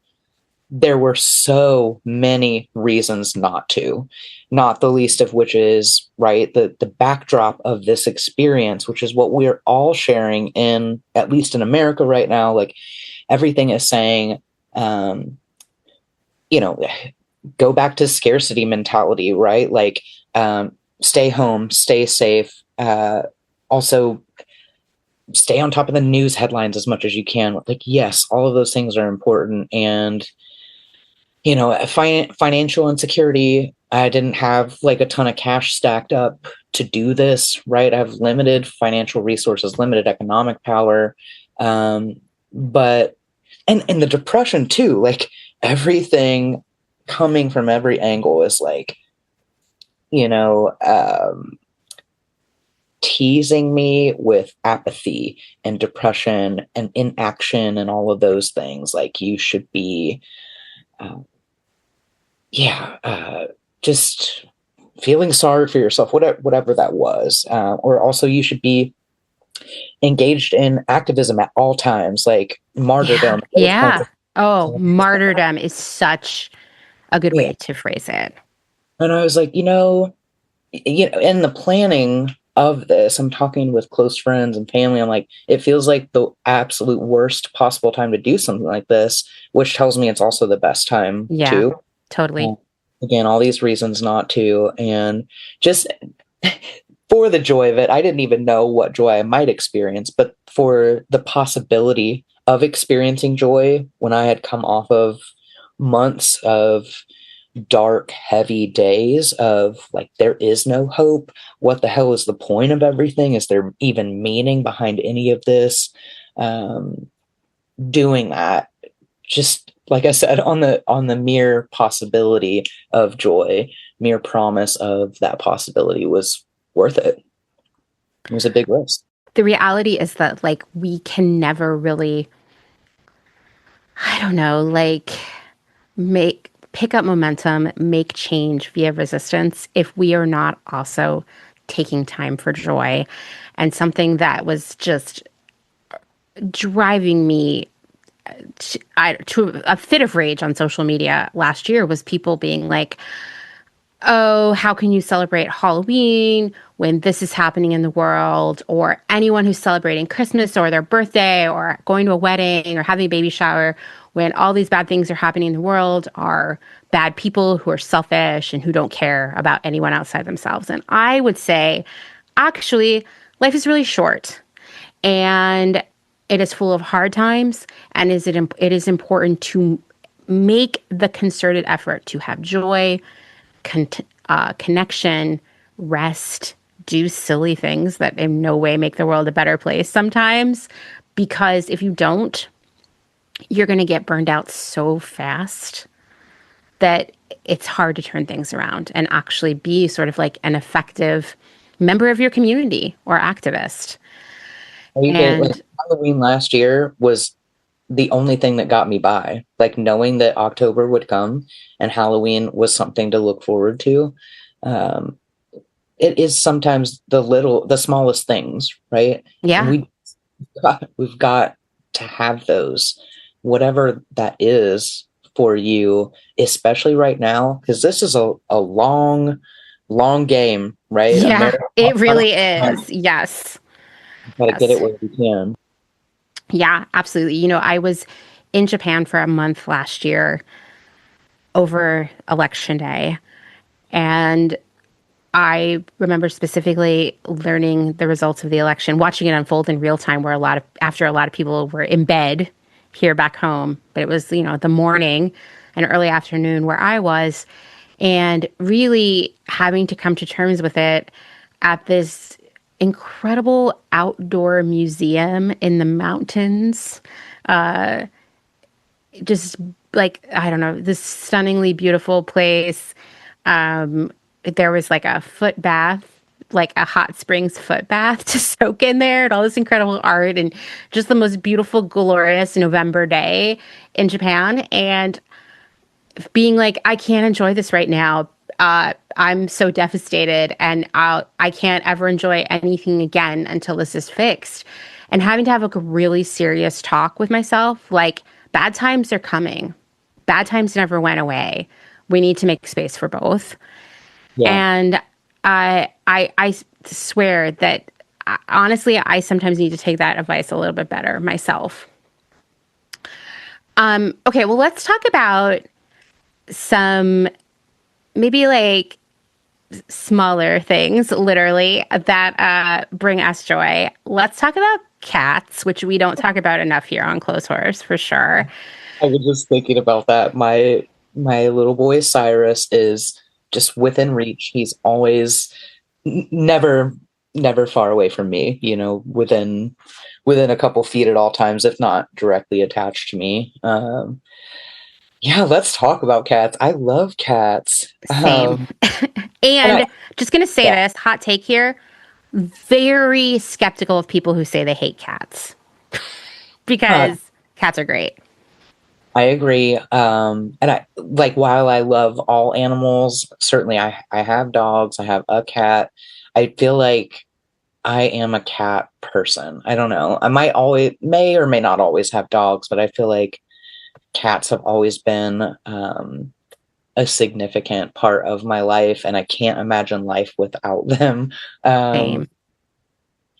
there were so many reasons not to, not the least of which is, right, the backdrop of this experience, which is what we're all sharing in, at least in America right now. Like everything is saying, go back to scarcity mentality, right? Like, stay home, stay safe. Also stay on top of the news headlines as much as you can. Like, yes, all of those things are important. And financial insecurity. I didn't have like a ton of cash stacked up to do this, right? I have limited financial resources, limited economic power. But the depression too, like everything coming from every angle is like, teasing me with apathy and depression and inaction and all of those things. Like you should be, just feeling sorry for yourself, whatever that was. Or also you should be engaged in activism at all times, like martyrdom. Yeah. Oh, martyrdom is such a good way to phrase it. And I was like, in the planning of this, I'm talking with close friends and family. I'm like, it feels like the absolute worst possible time to do something like this, which tells me it's also the best time too. Totally. Again, all these reasons not to, and just for the joy of it, I didn't even know what joy I might experience, but for the possibility of experiencing joy when I had come off of months of dark, heavy days of like, there is no hope. What the hell is the point of everything? Is there even meaning behind any of this? Doing that, just like I said, on the mere possibility of joy, mere promise of that possibility was worth it. It was a big risk. The reality is that like we can never really, I don't know, like pick up momentum, make change via resistance if we are not also taking time for joy. And something that was just driving me to a fit of rage on social media last year was people being like, oh, how can you celebrate Halloween when this is happening in the world? Or anyone who's celebrating Christmas or their birthday or going to a wedding or having a baby shower when all these bad things are happening in the world are bad people who are selfish and who don't care about anyone outside themselves. And I would say, actually, life is really short and it is full of hard times. And it is important to make the concerted effort to have joy, connection, rest, do silly things that in no way make the world a better place sometimes. Because if you don't, you're going to get burned out so fast that it's hard to turn things around and actually be sort of like an effective member of your community or activist. And Halloween last year was the only thing that got me by, like knowing that October would come and Halloween was something to look forward to. It is sometimes the smallest things, right? Yeah. And we've got to have those, whatever that is for you, especially right now, because this is a long game, right? Yeah, it really is. Yes. Gotta get it where we can. Yeah, absolutely. I was in Japan for a month last year over Election Day, and I remember specifically learning the results of the election, watching it unfold in real time, where after a lot of people were in bed here back home, but it was, the morning and early afternoon where I was, and really having to come to terms with it at this incredible outdoor museum in the mountains. Just like, I don't know, this stunningly beautiful place. There was like a foot bath, like a hot springs foot bath to soak in there, and all this incredible art, and just the most beautiful, glorious November day in Japan. And being like, I can't enjoy this right now. I'm so devastated, and I can't ever enjoy anything again until this is fixed. And having to have like a really serious talk with myself, like, bad times are coming. Bad times never went away. We need to make space for both. Yeah. And I swear that honestly, I sometimes need to take that advice a little bit better myself. Okay, well, let's talk about some maybe like smaller things, literally, that bring us joy. Let's talk about cats, which we don't talk about enough here on Clotheshorse, for sure. I was just thinking about that. My little boy Cyrus is just within reach. He's always never far away from me, within a couple feet at all times, if not directly attached to me. Yeah, let's talk about cats. I love cats. Same. And just going to say this, hot take here, very skeptical of people who say they hate cats because cats are great. I agree. And I like, while I love all animals, certainly I have dogs, I have a cat. I feel like I am a cat person. I don't know. I may or may not always have dogs, but I feel like cats have always been a significant part of my life, and I can't imagine life without them. Same.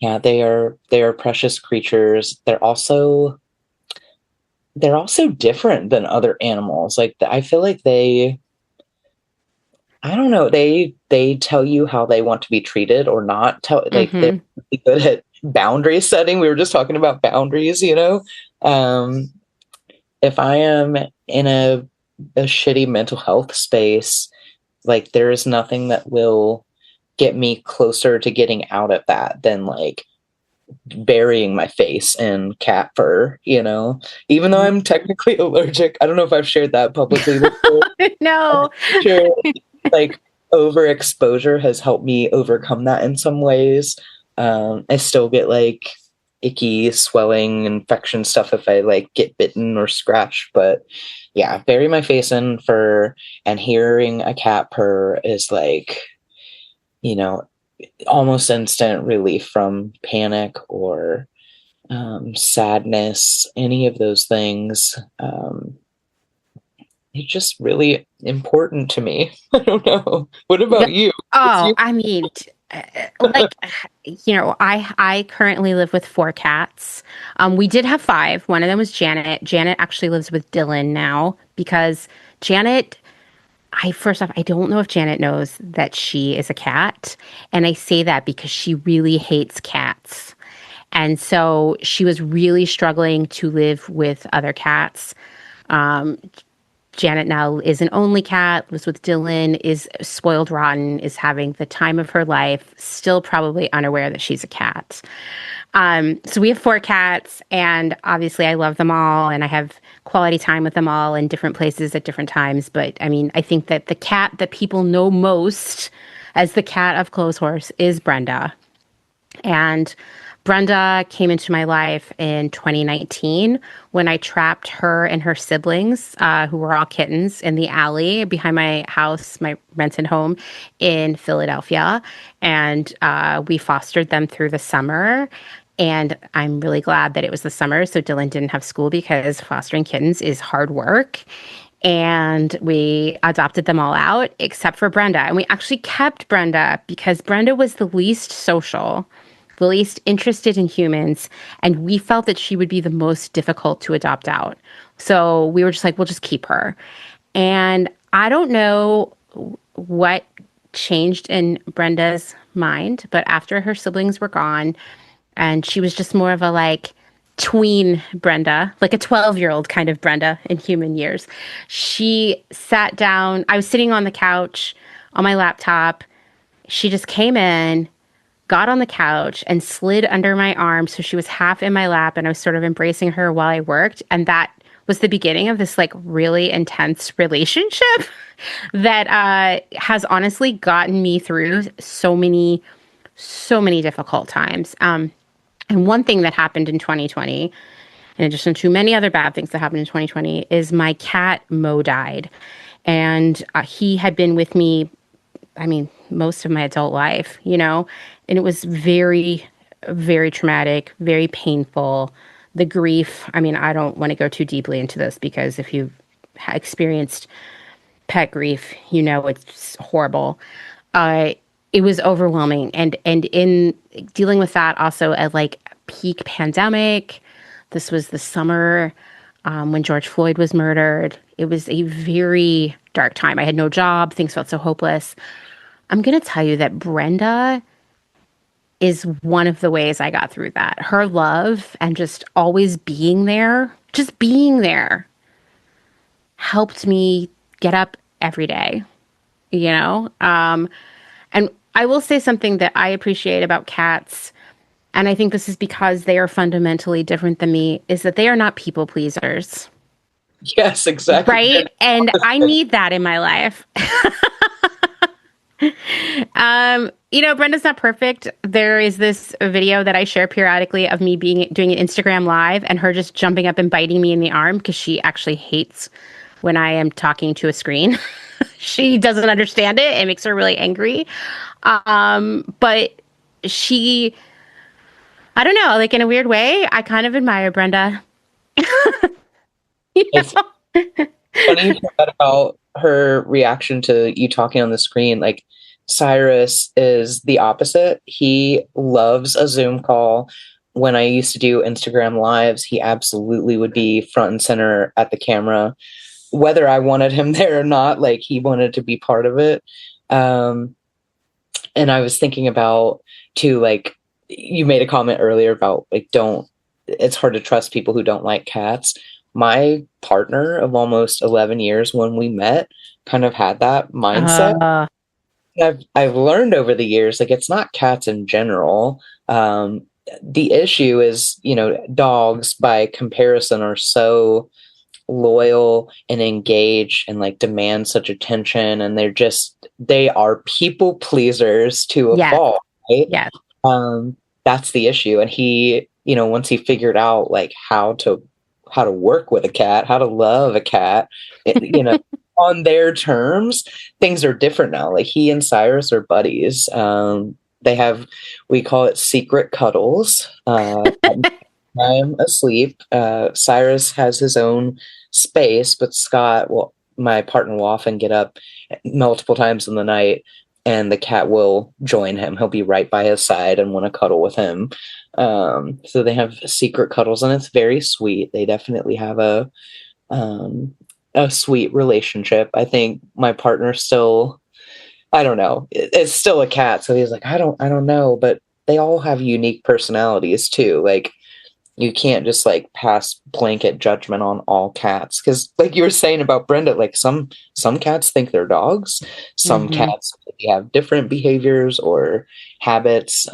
Yeah, they are precious creatures. They're also different than other animals. Like, I feel like I don't know, they tell you how they want to be treated or not. They're really good at boundary setting. We were just talking about boundaries, if I am in a shitty mental health space, like, there is nothing that will get me closer to getting out of that than like burying my face in cat fur, even though I'm technically allergic. I don't know if I've shared that publicly before. No. Sure, like, overexposure has helped me overcome that in some ways. I still get like icky, swelling, infection stuff if I like get bitten or scratched, but yeah, bury my face in fur, and hearing a cat purr is like, almost instant relief from panic or sadness, any of those things. It's just really important to me. I don't know. What about you? Oh, I mean, like, I currently live with 4 cats. We did have 5. One of them was Janet. Janet actually lives with Dylan now because Janet, first off, I don't know if Janet knows that she is a cat. And I say that because she really hates cats. And so she was really struggling to live with other cats. Janet now is an only cat, lives with Dylan, is spoiled rotten, is having the time of her life, still probably unaware that she's a cat. So we have 4 cats, and obviously I love them all, and I have quality time with them all in different places at different times. But I mean, I think that the cat that people know most as the cat of Clotheshorse is Brenda. And Brenda came into my life in 2019 when I trapped her and her siblings, who were all kittens, in the alley behind my house, my rented home in Philadelphia. And we fostered them through the summer. And I'm really glad that it was the summer, so Dylan didn't have school, because fostering kittens is hard work. And we adopted them all out except for Brenda. And we actually kept Brenda because Brenda was the least social, the least interested in humans, and we felt that she would be the most difficult to adopt out. So we were just like, we'll just keep her. And I don't know what changed in Brenda's mind, but after her siblings were gone and she was just more of a like tween Brenda, like a 12-year-old kind of Brenda in human years. She sat down. I was sitting on the couch on my laptop. She just came in, got on the couch and slid under my arm. So she was half in my lap and I was sort of embracing her while I worked. And that was the beginning of this like really intense relationship that has honestly gotten me through so many difficult times. And one thing that happened in 2020, in addition to many other bad things that happened in 2020, is my cat Mo died. And he had been with me, I mean, most of my adult life, you know, and it was very, very traumatic, very painful. The grief, I mean, I don't want to go too deeply into this because if you've experienced pet grief, you know, it's horrible. It was overwhelming. And in dealing with that also at like peak pandemic, this was the summer when George Floyd was murdered. It was a very dark time. I had no job. Things felt so hopeless. I'm going to tell you that Brenda is one of the ways I got through that. Her love and just always being there, helped me get up every day, you know? And I will say something that I appreciate about cats, and I think this is because they are fundamentally different than me, is that they are not people pleasers. Yes, exactly. Right? And I need that in my life. You know, Brenda's not perfect. There is this video that I share periodically of me doing an Instagram live and her just jumping up and biting me in the arm because she actually hates when I am talking to a screen. She doesn't understand it. It makes her really angry. But she, I don't know, like in a weird way, I kind of admire Brenda. It's funny about her reaction to you talking on the screen. Like Cyrus is the opposite. He loves a Zoom call. When I used to do Instagram lives, he absolutely would be front and center at the camera, whether I wanted him there or not. Like he wanted to be part of it. And I was thinking about too, like you made a comment earlier about like, it's hard to trust people who don't like cats. My partner of almost 11 years when we met kind of had that mindset. I've learned over the years, like it's not cats in general. The issue is, you know, dogs by comparison are so loyal and engaged and like demand such attention, and they are people pleasers to a fault, right? Yes. That's the issue. And he, you know, once he figured out like how to work with a cat, how to love a cat, you know, on their terms, things are different now. Like he and Cyrus are buddies. We call it secret cuddles. I'm asleep. Cyrus has his own space, but Scott, well, my partner will often get up multiple times in the night and the cat will join him. He'll be right by his side and want to cuddle with him. So they have secret cuddles and it's very sweet. They definitely have a sweet relationship. I think my partner still, I don't know, it's still a cat. So he's like, I don't know, but they all have unique personalities too. Like you can't just like pass blanket judgment on all cats. Cause like you were saying about Brenda, like some cats think they're dogs. Some cats have different behaviors or habits.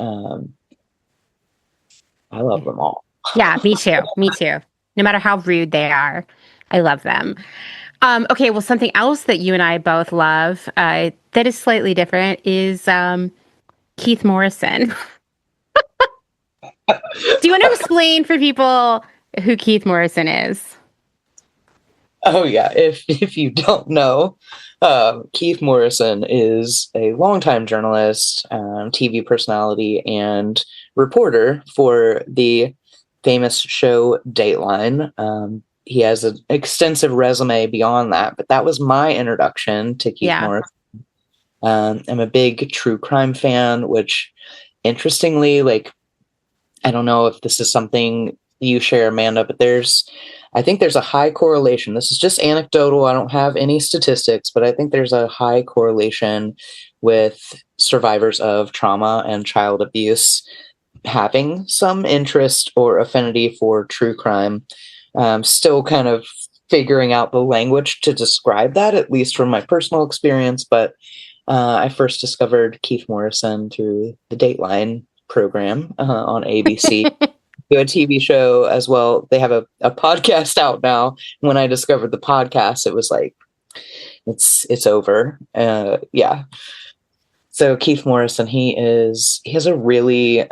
I love them all. Yeah, me too. Me too. No matter how rude they are, I love them. Okay, well, something else that you and I both love that is slightly different is Keith Morrison. Do you want to explain for people who Keith Morrison is? Oh, yeah. If you don't know, Keith Morrison is a longtime journalist, TV personality, and reporter for the famous show Dateline. He has an extensive resume beyond that, but that was my introduction to Keith Morrison. I'm a big true crime fan, which interestingly, like, I don't know if this is something you share, Amanda, but I think there's a high correlation. This is just anecdotal. I don't have any statistics, but I think there's a high correlation with survivors of trauma and child abuse having some interest or affinity for true crime. Still kind of figuring out the language to describe that, at least from my personal experience. But I first discovered Keith Morrison through the Dateline program on ABC. Do a TV show as well. They have a podcast out now. When I discovered the podcast, it was like, it's over. Yeah. So Keith Morrison, he has a really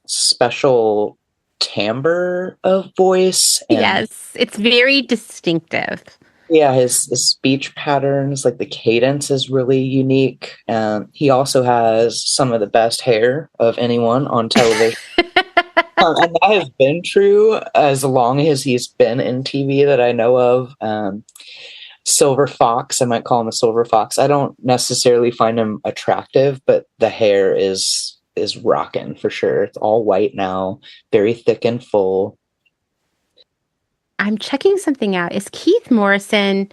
special timbre of voice. And, yes, it's very distinctive. Yeah, his speech patterns, like the cadence is really unique. He also has some of the best hair of anyone on television. And that has been true as long as he's been in TV that I know of. Silver Fox, I might call him a Silver Fox. I don't necessarily find him attractive, but the hair is rocking for sure. It's all white now, very thick and full. I'm checking something out. Is Keith Morrison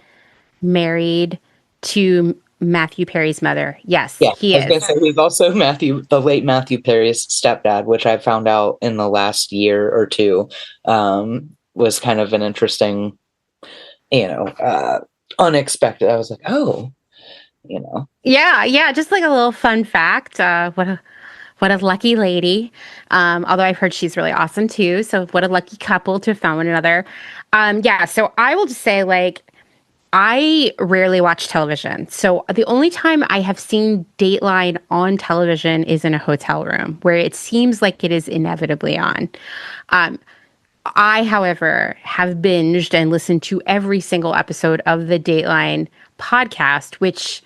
married to Matthew Perry's mother? Yes, yeah, he is. I was gonna say he's also the late Matthew Perry's stepdad, which I found out in the last year or two. Was kind of an interesting, unexpected. I was like, oh, Yeah, just like a little fun fact. What a lucky lady. Although I've heard she's really awesome too. So what a lucky couple to have found one another. So I will just say, like, I rarely watch television. So the only time I have seen Dateline on television is in a hotel room where it seems like it is inevitably on. I, however, have binged and listened to every single episode of the Dateline podcast, which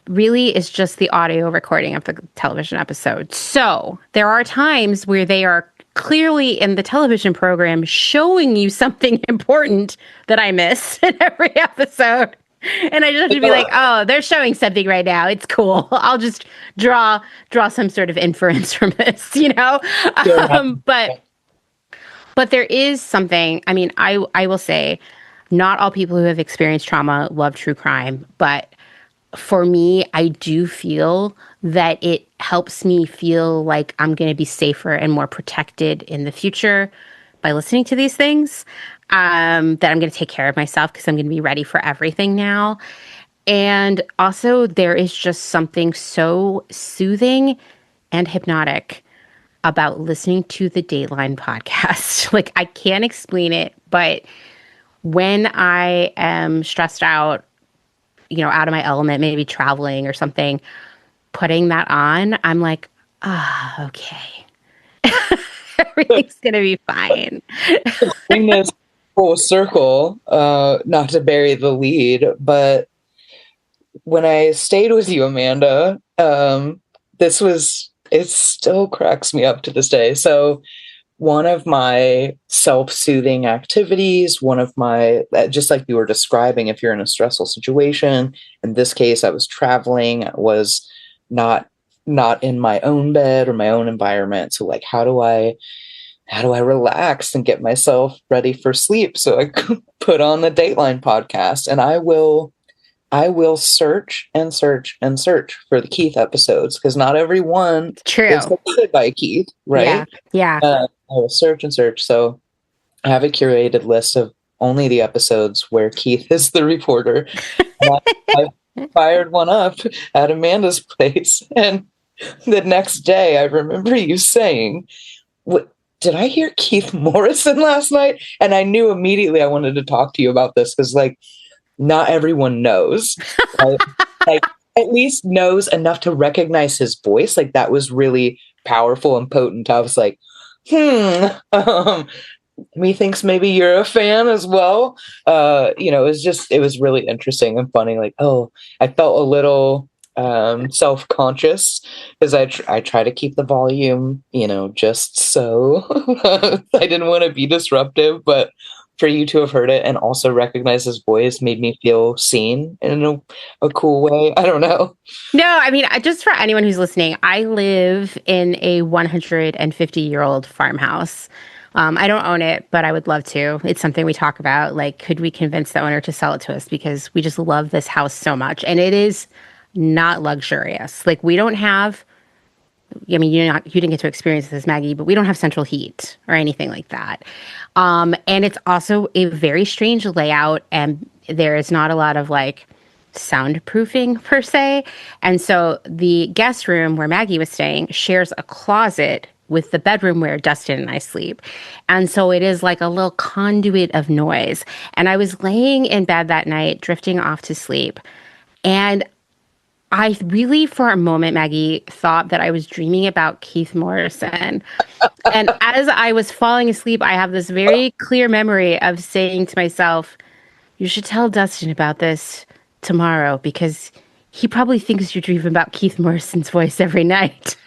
really is just the audio recording of the television episode. So there are times where they are clearly in the television program showing you something important that I miss in every episode. And I just have to be like, oh, they're showing something right now. It's cool. I'll just draw some sort of inference from this, But there is something, I mean, I will say, not all people who have experienced trauma love true crime, but for me, I do feel that it helps me feel like I'm going to be safer and more protected in the future by listening to these things, that I'm going to take care of myself because I'm going to be ready for everything now. And also, there is just something so soothing and hypnotic about listening to the Dateline podcast. Like, I can't explain it, but when I am stressed out, out of my element, maybe traveling or something, putting that on, I'm like, okay. Everything's going to be fine. Bring this full circle, not to bury the lead, but when I stayed with you, Amanda, it still cracks me up to this day. So one of my self-soothing activities, one of my, just like you were describing, if you're in a stressful situation, in this case, I was traveling, was not in my own bed or my own environment. So like, how do I relax and get myself ready for sleep? So I put on the Dateline podcast, and I will search and search and search for the Keith episodes, because not every one is hosted by Keith, right? Yeah. I will search and search. So I have a curated list of only the episodes where Keith is the reporter. I fired one up at Amanda's place, and the next day I remember you saying, "What? Did I hear Keith Morrison last night?" And I knew immediately I wanted to talk to you about this, because like, not everyone knows, right? Like, at least knows enough to recognize his voice. Like, that was really powerful and potent. I was like, methinks maybe you're a fan as well. It was really interesting and funny. Like, I felt a little self-conscious because I try to keep the volume, just so I didn't want to be disruptive, but for you to have heard it and also recognize his voice made me feel seen in a cool way. I don't know. No, I mean, just for anyone who's listening, I live in a 150-year-old farmhouse. I don't own it, but I would love to. It's something we talk about. Like, could we convince the owner to sell it to us? Because we just love this house so much. And it is not luxurious. Like, we don't have, I mean, you didn't get to experience this, Maggie, but we don't have central heat or anything like that. And it's also a very strange layout, and there is not a lot of like soundproofing per se. And so the guest room where Maggie was staying shares a closet with the bedroom where Dustin and I sleep. And so it is like a little conduit of noise. And I was laying in bed that night, drifting off to sleep. And I really, for a moment, Maggie, thought that I was dreaming about Keith Morrison. And as I was falling asleep, I have this very clear memory of saying to myself, you should tell Dustin about this tomorrow because he probably thinks you're dreaming about Keith Morrison's voice every night.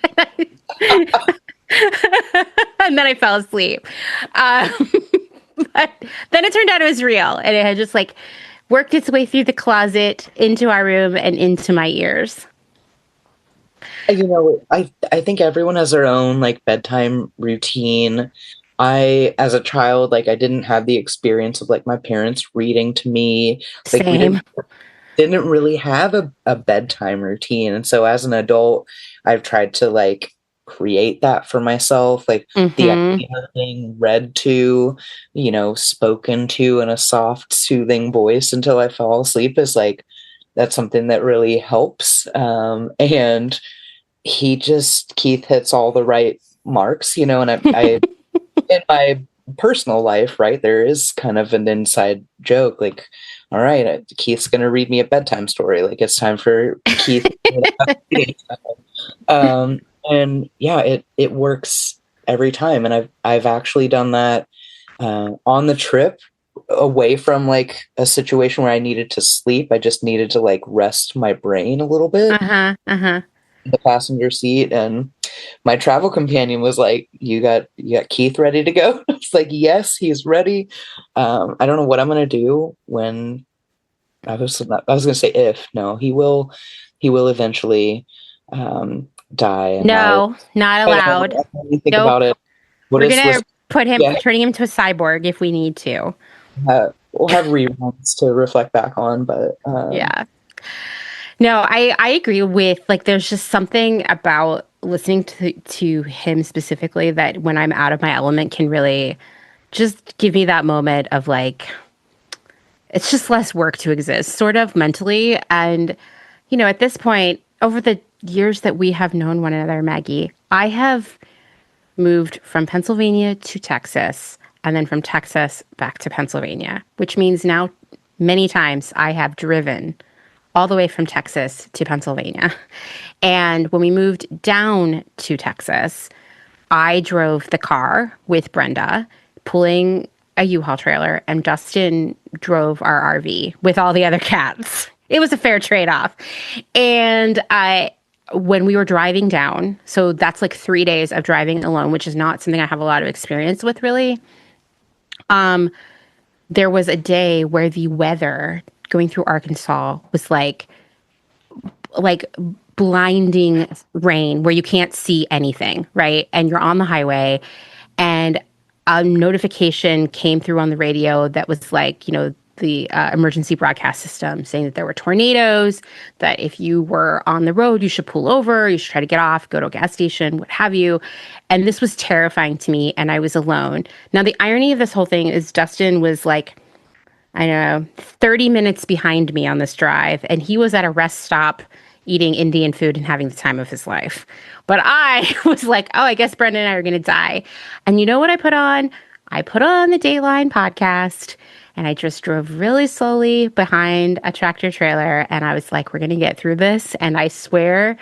And then I fell asleep. But then it turned out it was real. And it had just like worked its way through the closet, into our room, and into my ears. You know, I think everyone has their own like bedtime routine. As a child, like I didn't have the experience of like my parents reading to me. Like Same. we didn't really have a bedtime routine. And so as an adult, I've tried to like create that for myself. Like the idea of being read to, spoken to in a soft, soothing voice until I fall asleep is like, that's something that really helps. And Keith hits all the right marks, and I in my personal life, right, there is kind of an inside joke, like, all right, Keith's going to read me a bedtime story. Like it's time for Keith. And yeah, it works every time. And I've actually done that on the trip away from like a situation where I needed to sleep. I just needed to like rest my brain a little bit. In the passenger seat, and my travel companion was like, you got Keith ready to go? It's like, yes, he's ready. I don't know what I'm gonna do when I was gonna say if no, he will eventually die. And No, not allowed. Think about it. We're gonna put him, turning him into a cyborg if we need to. We'll have reruns to reflect back on, but yeah. No, I agree with, like, there's just something about listening to him specifically that when I'm out of my element can really just give me that moment of like, it's just less work to exist, sort of mentally. And, at this point, over the years that we have known one another, Maggie, I have moved from Pennsylvania to Texas and then from Texas back to Pennsylvania, which means now many times I have driven all the way from Texas to Pennsylvania. And when we moved down to Texas, I drove the car with Brenda, pulling a U-Haul trailer, and Dustin drove our RV with all the other cats. It was a fair trade-off. And when we were driving down, so that's like 3 days of driving alone, which is not something I have a lot of experience with, really. There was a day where the weather going through Arkansas was like blinding rain where you can't see anything, right? And you're on the highway, and a notification came through on the radio that was like, the emergency broadcast system saying that there were tornadoes, that if you were on the road, you should pull over, you should try to get off, go to a gas station, what have you. And this was terrifying to me, and I was alone. Now, the irony of this whole thing is Dustin was like, I don't know, 30 minutes behind me on this drive, and he was at a rest stop eating Indian food and having the time of his life. But I was like, oh, I guess Brenda and I are going to die. And you know what I put on? I put on the Dayline podcast, and I just drove really slowly behind a tractor trailer, and I was like, we're going to get through this. And I swear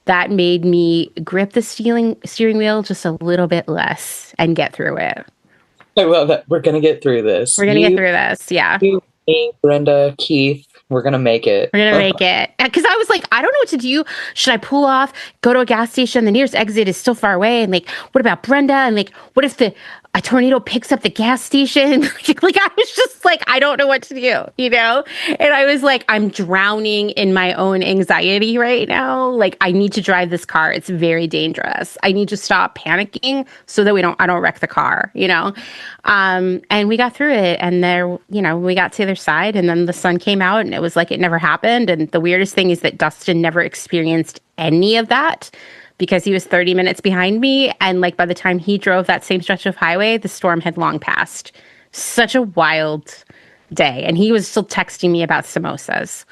that made me grip the steering wheel just a little bit less and get through it. I love that. We're going to get through this. We're going to get through this. Yeah. You, me, Brenda, Keith, we're going to make it. We're going to make it. Because I was like, I don't know what to do. Should I pull off, go to a gas station? The nearest exit is still far away. And like, what about Brenda? And like, what if the a tornado picks up the gas station. Like, I was just like, I don't know what to do, you know? And I was like, I'm drowning in my own anxiety right now. Like, I need to drive this car. It's very dangerous. I need to stop panicking so that I don't wreck the car, you know? And we got through it, and there, you know, we got to the other side, and then the sun came out, and it was like it never happened. And the weirdest thing is that Dustin never experienced any of that, because he was 30 minutes behind me. And like by the time he drove that same stretch of highway, the storm had long passed. Such a wild day. And he was still texting me about samosas.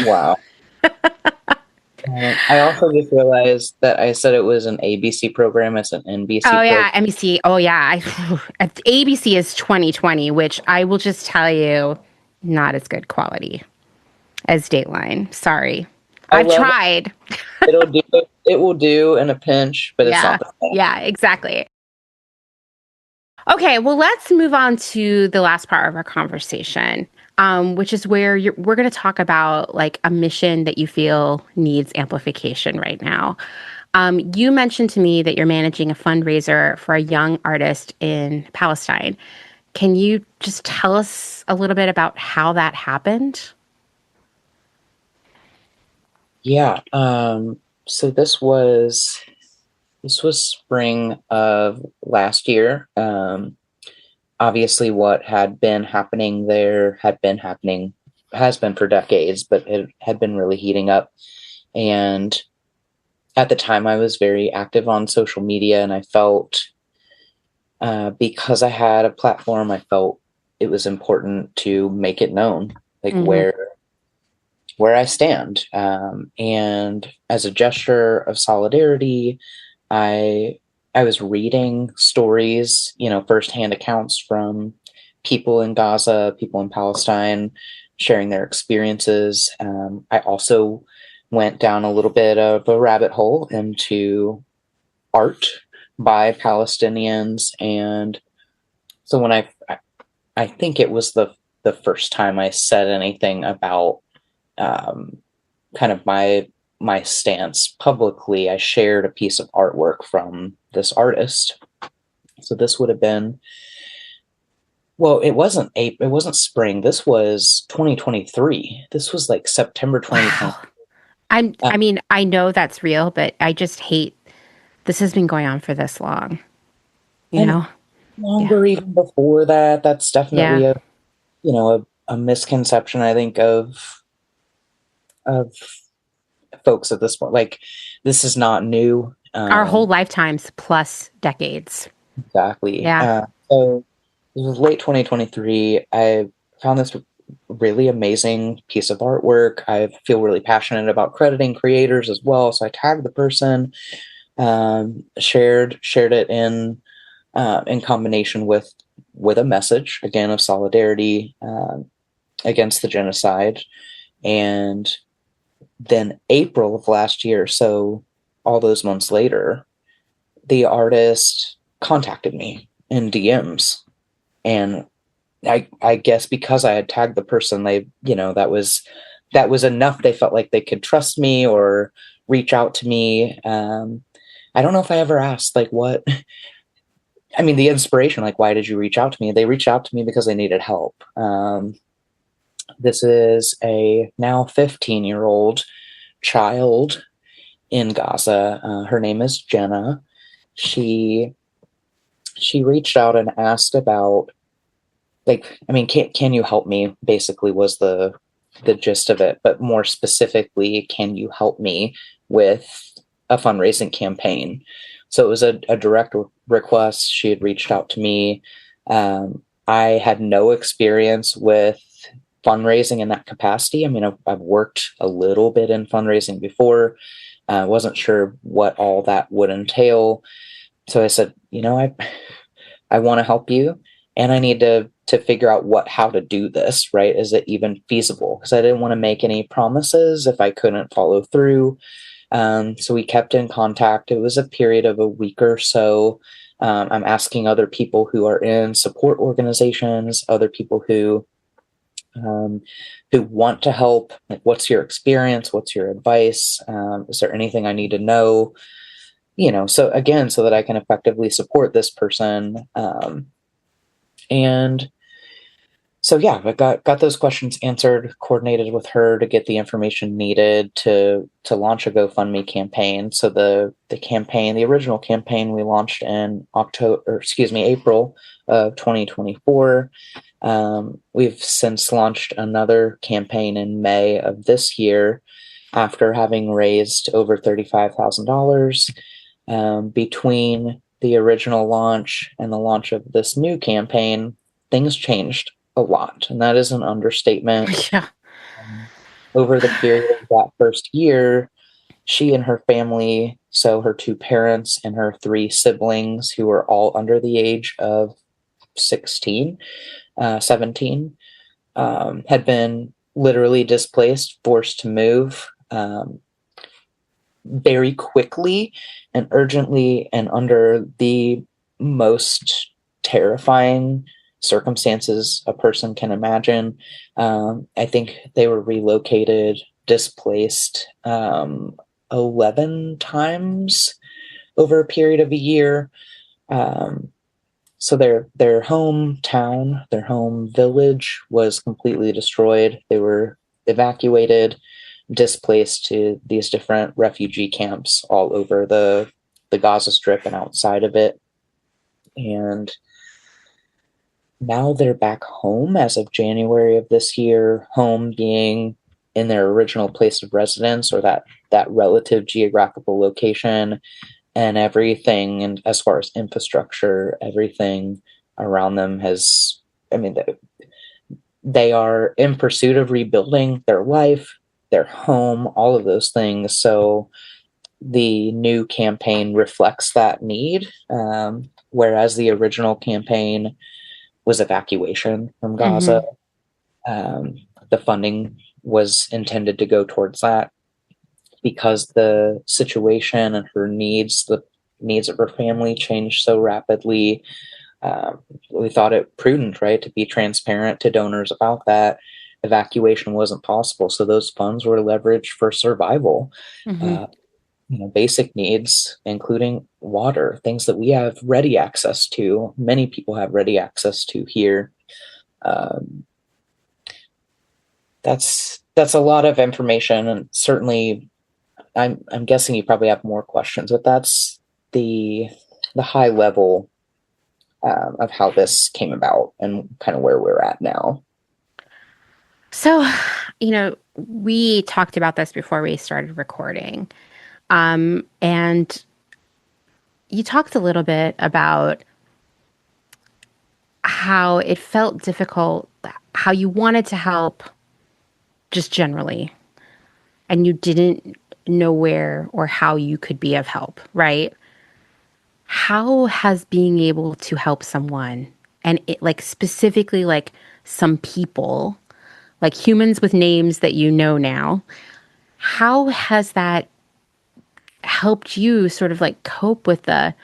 Wow. I also just realized that I said it was an ABC program. It's an NBC Oh, program. yeah. NBC. Oh, yeah. ABC is 2020, which I will just tell you, not as good quality as Dateline. Sorry. I've tried. It'll do. It will do in a pinch, but it's Yeah. not the same. Yeah, exactly. Okay, well, let's move on to the last part of our conversation, which is where we're going to talk about like a mission that you feel needs amplification right now. You mentioned to me that you're managing a fundraiser for a young artist in Palestine. Can you just tell us a little bit about how that happened? Yeah. So this was spring of last year. Obviously, what had been happening there has been for decades, but it had been really heating up. And at the time, I was very active on social media, and I felt because I had a platform, I felt it was important to make it known, like where I stand. And as a gesture of solidarity, I I was reading stories, firsthand accounts from people in Gaza, people in Palestine, sharing their experiences. I also went down a little bit of a rabbit hole into art by Palestinians, and so when I think it was the first time I said anything about um, kind of my stance publicly. I shared a piece of artwork from this artist. So this would have been, well, it wasn't spring. This was 2023. This was like September 2020. Wow. I mean, I know that's real, but I just hate this has been going on for this long, you And know? Yeah. longer even before that. That's Yeah. definitely a misconception, I think, of folks at this point. Like, this is not new. Our whole lifetimes plus decades. Exactly. Yeah. So it was late 2023. I found this really amazing piece of artwork. I feel really passionate about crediting creators as well. So I tagged the person, shared it in combination with a message again of solidarity against the genocide. And then April of last year, so all those months later, the artist contacted me in DMs, and I guess because I had tagged the person, they, that was enough. They felt like they could trust me or reach out to me. I don't know if I ever asked like what. I mean, the inspiration, like, why did you reach out to me? They reached out to me because they needed help. This is a now 15-year-old child in Gaza. Her name is Jenna. She reached out and asked about, like, I mean, can you help me? Basically, was the gist of it. But more specifically, can you help me with a fundraising campaign? So it was a direct request. She had reached out to me. I had no experience with fundraising in that capacity. I mean, I've worked a little bit in fundraising before. Wasn't sure what all that would entail. So I said, I want to help you, and I need to figure out how to do this, right? Is it even feasible? Because I didn't want to make any promises if I couldn't follow through. So we kept in contact. It was a period of a week or so. I'm asking other people who are in support organizations, other people who want to help. Like, what's your experience? What's your advice? Is there anything I need to know? so again, so that I can effectively support this person. And so, yeah, I got those questions answered, coordinated with her to get the information needed to launch a GoFundMe campaign. So the campaign, the original campaign, we launched in April of 2024. We've since launched another campaign in May of this year, after having raised over $35,000. Between the original launch and the launch of this new campaign, things changed a lot, and that is an understatement. Yeah. Over the period of that first year, she and her family, so her two parents and her three siblings, who were all under the age of 17, had been literally displaced, forced to move very quickly and urgently, and under the most terrifying circumstances a person can imagine. I think they were relocated, displaced 11 times over a period of a year. So their hometown, their home village was completely destroyed. They were evacuated, displaced to these different refugee camps all over the Gaza Strip and outside of it. And now they're back home as of January of this year, home being in their original place of residence, or that relative geographical location, and everything. And as far as infrastructure, everything around them they are in pursuit of rebuilding their life, their home, all of those things. So the new campaign reflects that need, whereas the original campaign was evacuation from Gaza. The funding was intended to go towards that, because the situation and her needs, the needs of her family, changed so rapidly. We thought it prudent, right, to be transparent to donors about that. Evacuation wasn't possible, so those funds were leveraged for survival. Basic needs, including water, things that we have ready access to. Many people have ready access to here. That's a lot of information, and certainly, I'm guessing you probably have more questions, but that's the high level of how this came about and kind of where we're at now. So, we talked about this before we started recording. And you talked a little bit about how it felt difficult, how you wanted to help just generally, and you didn't know where or how you could be of help, right? How has being able to help someone, and specifically some people, like humans with names that you know now, how has that helped you sort of cope with the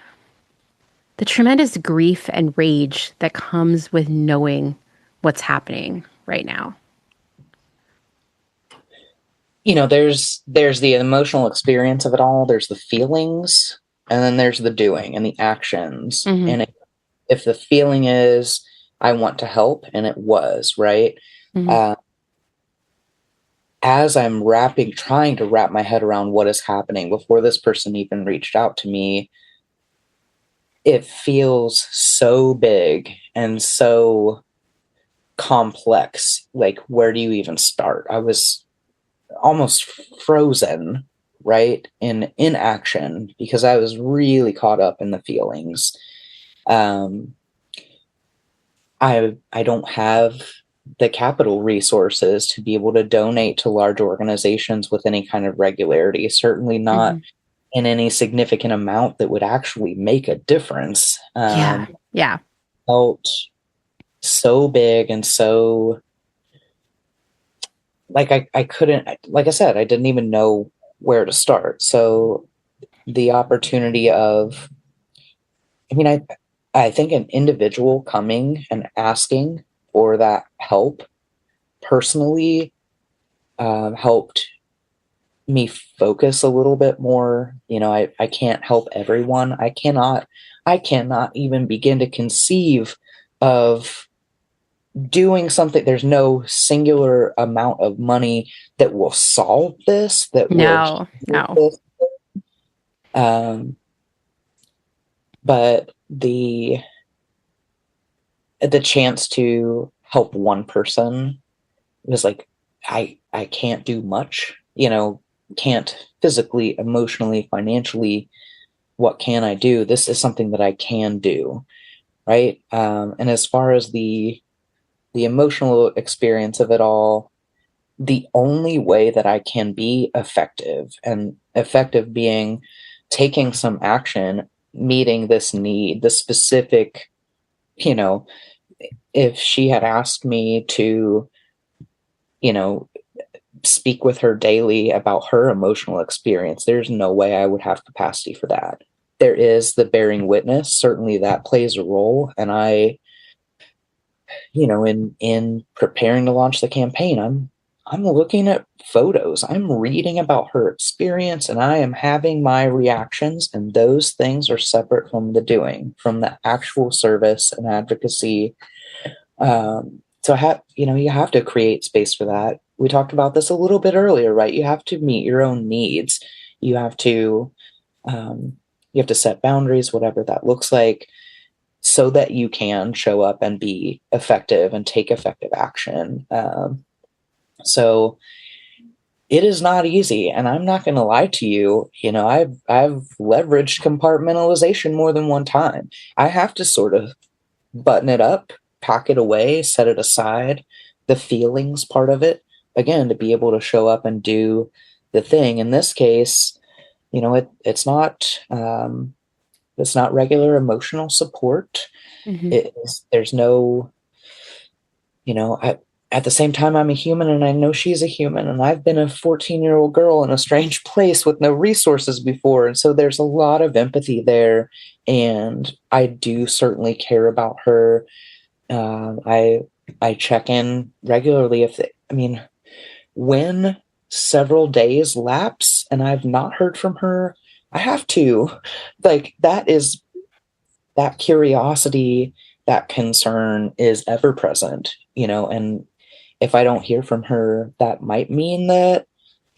tremendous grief and rage that comes with knowing what's happening right now? There's the emotional experience of it all. There's the feelings, and then there's the doing and the actions. And if the feeling is, I want to help, and it was, right? As I'm trying to wrap my head around what is happening before this person even reached out to me, it feels so big and so complex. Like, where do you even start? I was almost frozen, right, in action, because I was really caught up in the feelings. I don't have the capital resources to be able to donate to large organizations with any kind of regularity, certainly not in any significant amount that would actually make a difference. Yeah. Felt so big and so I couldn't, like I said, I didn't even know where to start. So the opportunity of, I think an individual coming and asking for that help personally helped me focus a little bit more. I can't help everyone. I cannot even begin to conceive of doing something. There's no singular amount of money that will solve this, that will No, heal no. this. Um, but the chance to help one person was like, I can't do much, can't physically, emotionally, financially. What can I do? This is something that I can do, right? And as far as the emotional experience of it all, the only way that I can be effective, and effective being taking some action, meeting this need, the specific, you know, if she had asked me to, you know, speak with her daily about her emotional experience, there's no way I would have capacity for that. There is the bearing witness. Certainly that plays a role. And in preparing to launch the campaign, I'm looking at photos, I'm reading about her experience, and I am having my reactions, and those things are separate from the doing, from the actual service and advocacy. So you have to create space for that. We talked about this a little bit earlier, right? You have to meet your own needs. You have to set boundaries, whatever that looks like, so that you can show up and be effective and take effective action. So it is not easy, and I'm not going to lie to you. I've leveraged compartmentalization more than one time. I have to sort of button it up, pack it away, set it aside, the feelings part of it, again, to be able to show up and do the thing. In this case, it's not regular emotional support. There's no, at the same time, I'm a human, and I know she's a human, and I've been a 14-year-old girl in a strange place with no resources before. And so there's a lot of empathy there. And I do certainly care about her. I check in regularly when several days lapse and I've not heard from her, I have to, that curiosity, that concern is ever present, and if I don't hear from her, that might mean that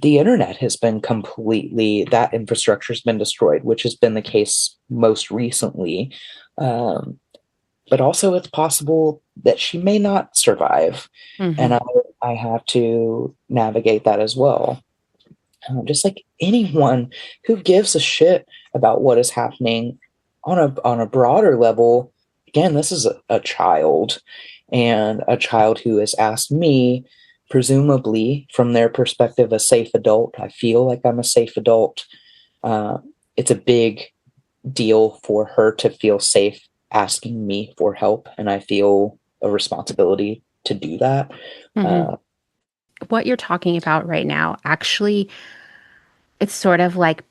the internet has been that infrastructure has been destroyed, which has been the case most recently. But also it's possible that she may not survive. And I have to navigate that as well. Just like anyone who gives a shit about what is happening on a broader level. Again, this is a child, and a child who has asked me, presumably from their perspective, a safe adult. I feel like I'm a safe adult. It's a big deal for her to feel safe asking me for help, and I feel a responsibility to do that. What you're talking about right now, actually, it's sort of like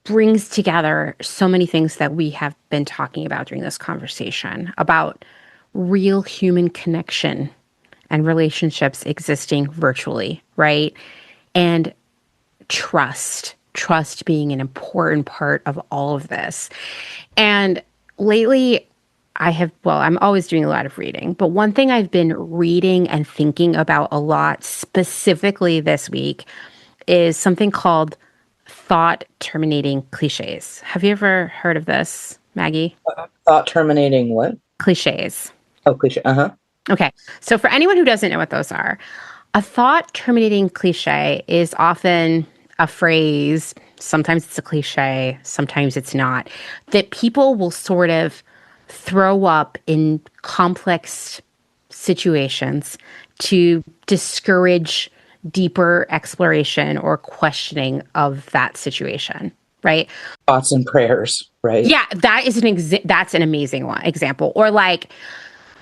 brings together so many things that we have been talking about during this conversation about real human connection and relationships existing virtually, right? And trust being an important part of all of this. And lately, I'm always doing a lot of reading, but one thing I've been reading and thinking about a lot, specifically this week, is something called thought terminating cliches. Have you ever heard of this, Maggie? Thought terminating what? Cliches. Oh, cliche. Okay. So for anyone who doesn't know what those are, a thought terminating cliche is often a phrase, sometimes it's a cliche, sometimes it's not, that people will sort of throw up in complex situations to discourage deeper exploration or questioning of that situation, right? Thoughts and prayers, right? Yeah, that is that's an amazing example. Or like,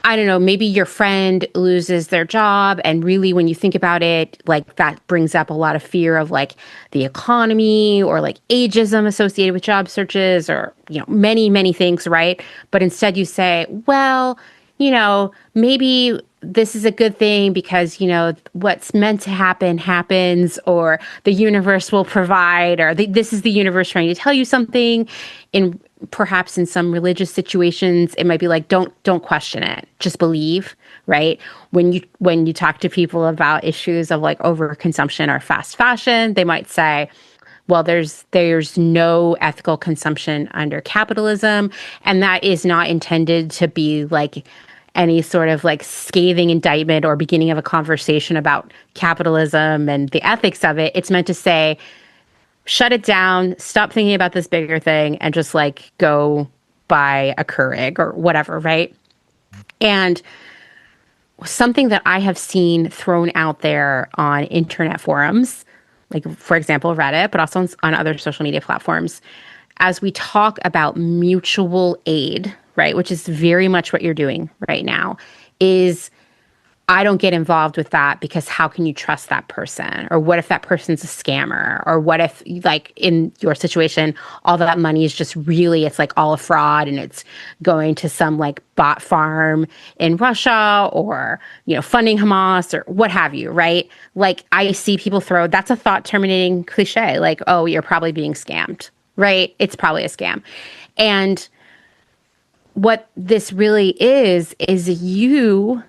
I don't know, maybe your friend loses their job, and really when you think about it, like that brings up a lot of fear of like the economy or like ageism associated with job searches, or many things, right? But instead you say, well, maybe this is a good thing because, what's meant to happen happens, or the universe will provide, or this is the universe trying to tell you something. Perhaps in some religious situations, it might be like, don't question it, just believe, right? When you talk to people about issues of like overconsumption or fast fashion, they might say, well, there's no ethical consumption under capitalism, and that is not intended to be like any sort of like scathing indictment or beginning of a conversation about capitalism and the ethics of it. It's meant to say, shut it down, stop thinking about this bigger thing, and just like go buy a Keurig or whatever, right? And something that I have seen thrown out there on internet forums, like, for example, Reddit, but also on other social media platforms, as we talk about mutual aid, right, which is very much what you're doing right now, is I don't get involved with that because how can you trust that person? Or what if that person's a scammer? Or what if, like in your situation, all that money is just really, it's like all a fraud and it's going to some like bot farm in Russia, or, funding Hamas or what have you, right? Like I see people that's a thought terminating cliche, like, oh, you're probably being scammed, right? It's probably a scam. And what this really is you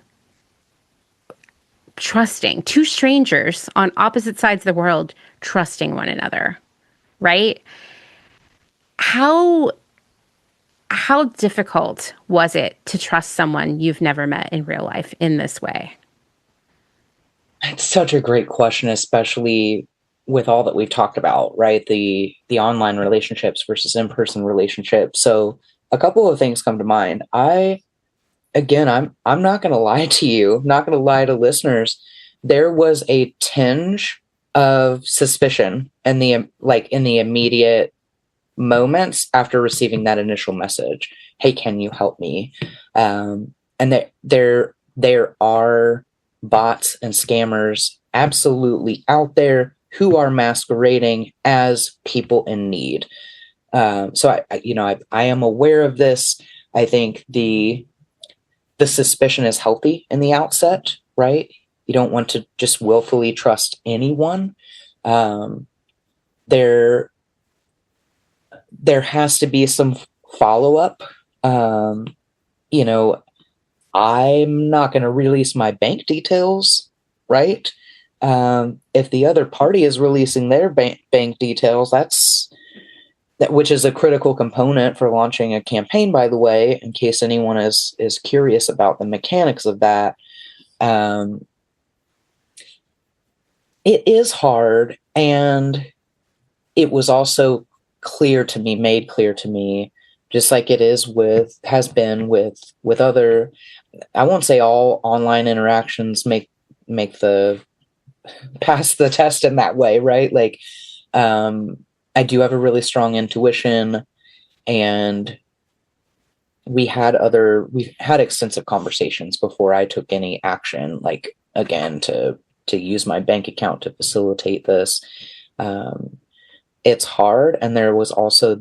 trusting two strangers on opposite sides of the world, trusting one another, right? How difficult was it to trust someone you've never met in real life in this way? It's such a great question, especially with all that we've talked about, right? The online relationships versus in-person relationships. So a couple of things come to mind. I'm not going to lie to you, not going to lie to listeners. There was a tinge of suspicion in the immediate moments after receiving that initial message. Hey, can you help me? And there are bots and scammers absolutely out there who are masquerading as people in need. So I am aware of this. I think the suspicion is healthy in the outset, right? You don't want to just willfully trust anyone. There has to be some follow-up. I'm not going to release my bank details, right? If the other party is releasing their bank details, which is a critical component for launching a campaign, by the way, in case anyone is curious about the mechanics of that. It is hard, and it was also made clear to me, just like it has been with other, I won't say all online interactions make pass the test in that way, right? Like, I do have a really strong intuition, and we had extensive conversations before I took any action, like, again, to use my bank account to facilitate this. It's hard. And there was also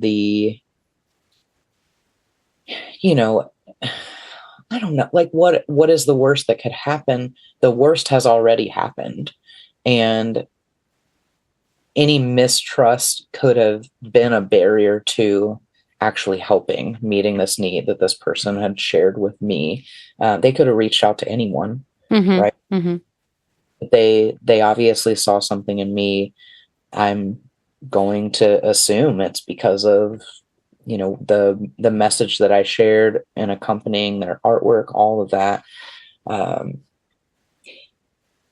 I don't know, like, what is the worst that could happen? The worst has already happened. And any mistrust could have been a barrier to actually meeting this need that this person had shared with me. They could have reached out to anyone, right? Mm-hmm. They obviously saw something in me. I'm going to assume it's because of, the message that I shared and accompanying their artwork, all of that.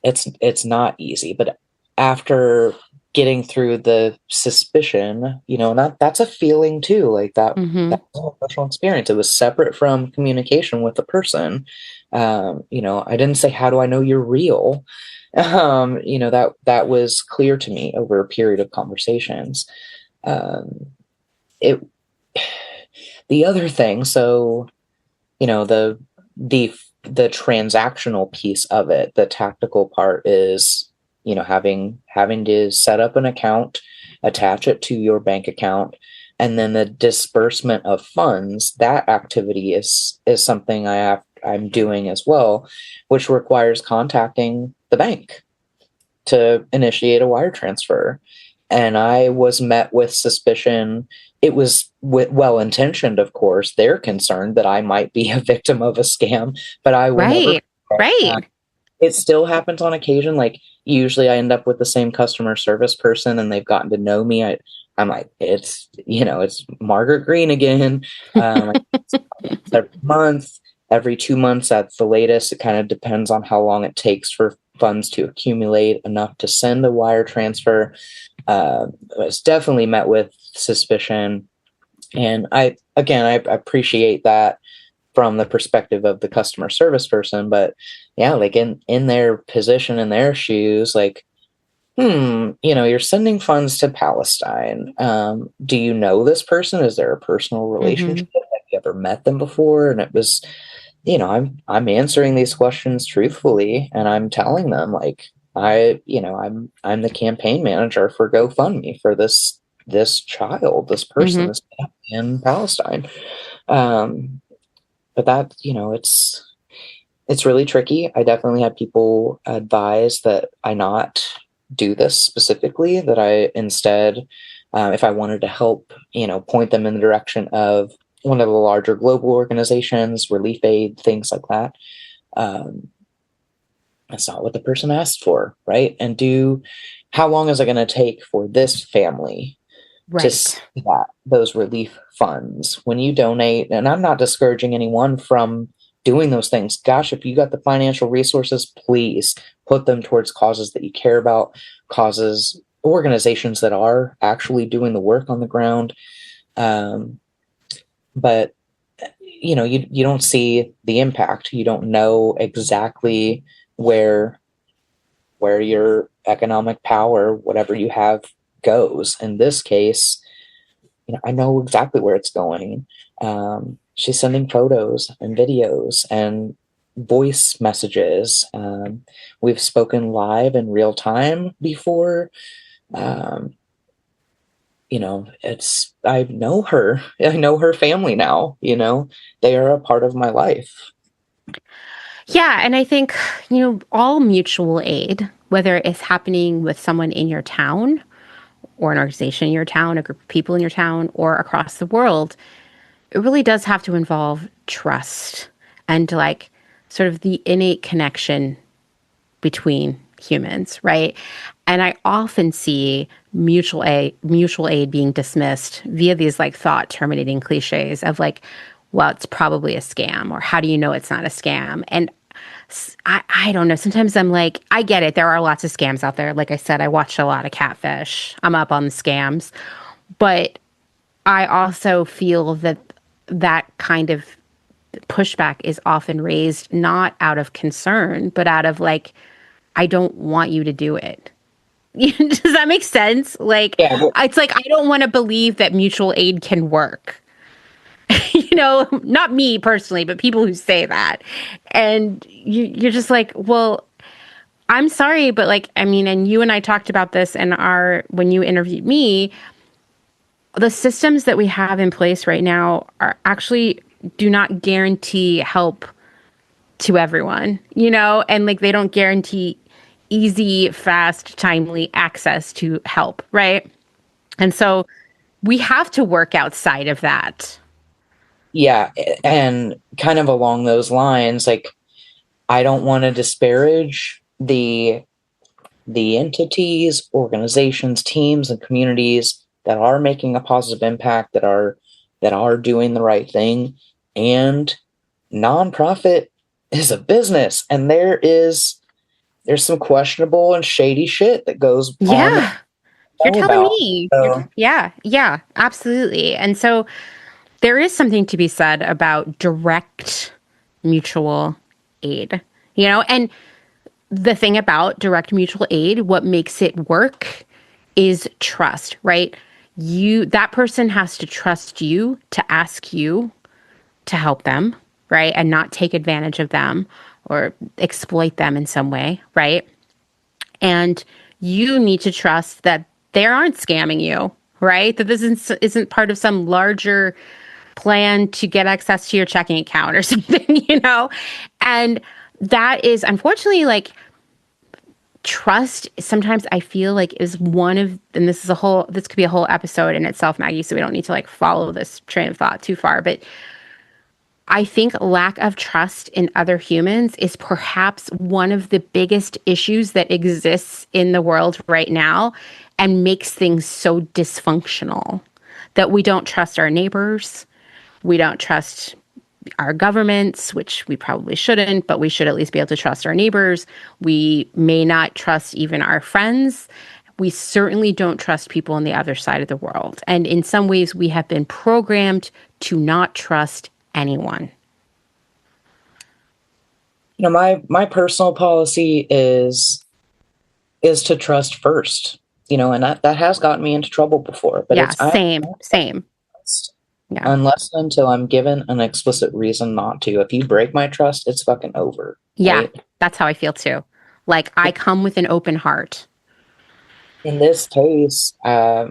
It's not easy, but after getting through the suspicion, that's a feeling too, like that, Mm-hmm. that was a personal experience. It was separate from communication with the person. I didn't say, how do I know you're real? That was clear to me over a period of conversations. The other thing, so, the transactional piece of it, the tactical part is, having to set up an account, attach it to your bank account, and then the disbursement of funds. That activity is something I I'm doing as well, which requires contacting the bank to initiate a wire transfer. And I was met with suspicion. It was well intentioned, of course. They're concerned that I might be a victim of a scam, but I will never. Right. Right. It still happens on occasion. Like usually I end up with the same customer service person and they've gotten to know me. I'm like, it's Margaret Greene again. Every month, every 2 months at the latest. It kind of depends on how long it takes for funds to accumulate enough to send a wire transfer. It's definitely met with suspicion. And I appreciate that from the perspective of the customer service person, but yeah, like in their position, in their shoes, like, you're sending funds to Palestine. Do you know this person? Is there a personal relationship? Have you ever met them before? And it was, I'm answering these questions truthfully, and I'm telling them like, I'm the campaign manager for GoFundMe for this child, this person, this family in Palestine. But that, it's really tricky. I definitely had people advise that I not do this specifically, that I instead, if I wanted to help, point them in the direction of one of the larger global organizations, relief aid, things like that. That's not what the person asked for, right? And how long is it going to take for this family to see those relief funds when you donate? And I'm not discouraging anyone from doing those things. Gosh, if you got the financial resources, please put them towards causes that you care about, organizations that are actually doing the work on the ground. But you don't see the impact. You don't know exactly where your economic power, whatever you have, goes. In this case, I know exactly where it's going. She's sending photos and videos and voice messages. We've spoken live in real time before. I know her. I know her family now. They are a part of my life. Yeah. And I think, all mutual aid, whether it's happening with someone in your town or an organization in your town, a group of people in your town, or across the world, it really does have to involve trust and like sort of the innate connection between humans, right? And I often see mutual aid being dismissed via these like thought terminating cliches of like, well, it's probably a scam, or how do you know it's not a scam? And I don't know. Sometimes I'm like, I get it. There are lots of scams out there. Like I said, I watch a lot of Catfish. I'm up on the scams. But I also feel that kind of pushback is often raised not out of concern, but out of like, I don't want you to do it. Does that make sense? Like, yeah. It's like, I don't want to believe that mutual aid can work. Not me personally, but people who say that. And you're just like, well, I'm sorry, but like, I mean, and you and I talked about this when you interviewed me, the systems that we have in place right now are actually do not guarantee help to everyone, and like, they don't guarantee easy, fast, timely access to help. Right. And so we have to work outside of that. Yeah. And kind of along those lines, like, I don't want to disparage the entities, organizations, teams, and communities that are making a positive impact, that are doing the right thing. And nonprofit is a business, and there's some questionable and shady shit that goes on. Yeah. You're telling me. So. Yeah, absolutely. And so there is something to be said about direct mutual aid, and the thing about direct mutual aid, what makes it work is trust, right? That person has to trust you to ask you to help them, right? And not take advantage of them or exploit them in some way, right? And you need to trust that they aren't scamming you, right? That this isn't part of some larger plan to get access to your checking account or something, you know? And that is unfortunately like trust. Sometimes I feel like is one of, and this could be a whole episode in itself, Maggie, so we don't need to like follow this train of thought too far. But I think lack of trust in other humans is perhaps one of the biggest issues that exists in the world right now and makes things so dysfunctional that we don't trust our neighbors. We don't trust our governments, which we probably shouldn't, but we should at least be able to trust our neighbors. We may not trust even our friends. We certainly don't trust people on the other side of the world. And in some ways, we have been programmed to not trust anyone. You know, my personal policy is to trust first. You know, and that has gotten me into trouble before. But Yeah, same. Yeah. Unless and until I'm given an explicit reason not to. If you break my trust, it's fucking over. Yeah, right? that's how I feel too. Like I come with an open heart. In this case, I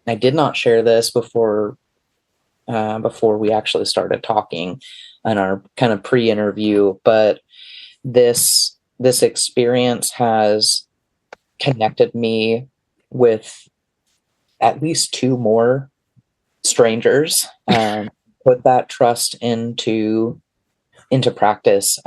did not share this before we actually started talking in our kind of pre-interview, but this experience has connected me with at least two more strangers. Put that trust into practice.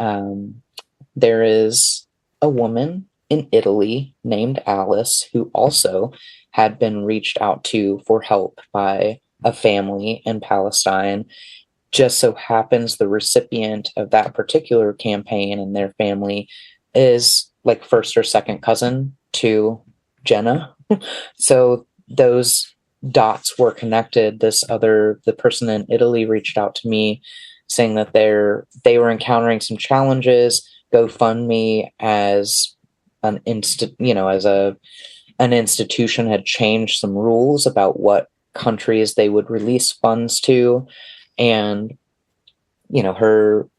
There is a woman in Italy named Alice who also had been reached out to for help by a family in Palestine. Just so happens the recipient of that particular campaign and their family is like first or second cousin to Jenna. So those dots were connected. The person in Italy reached out to me saying that they were encountering some challenges. GoFundMe as an institution had changed some rules about what countries they would release funds to. And, you know, her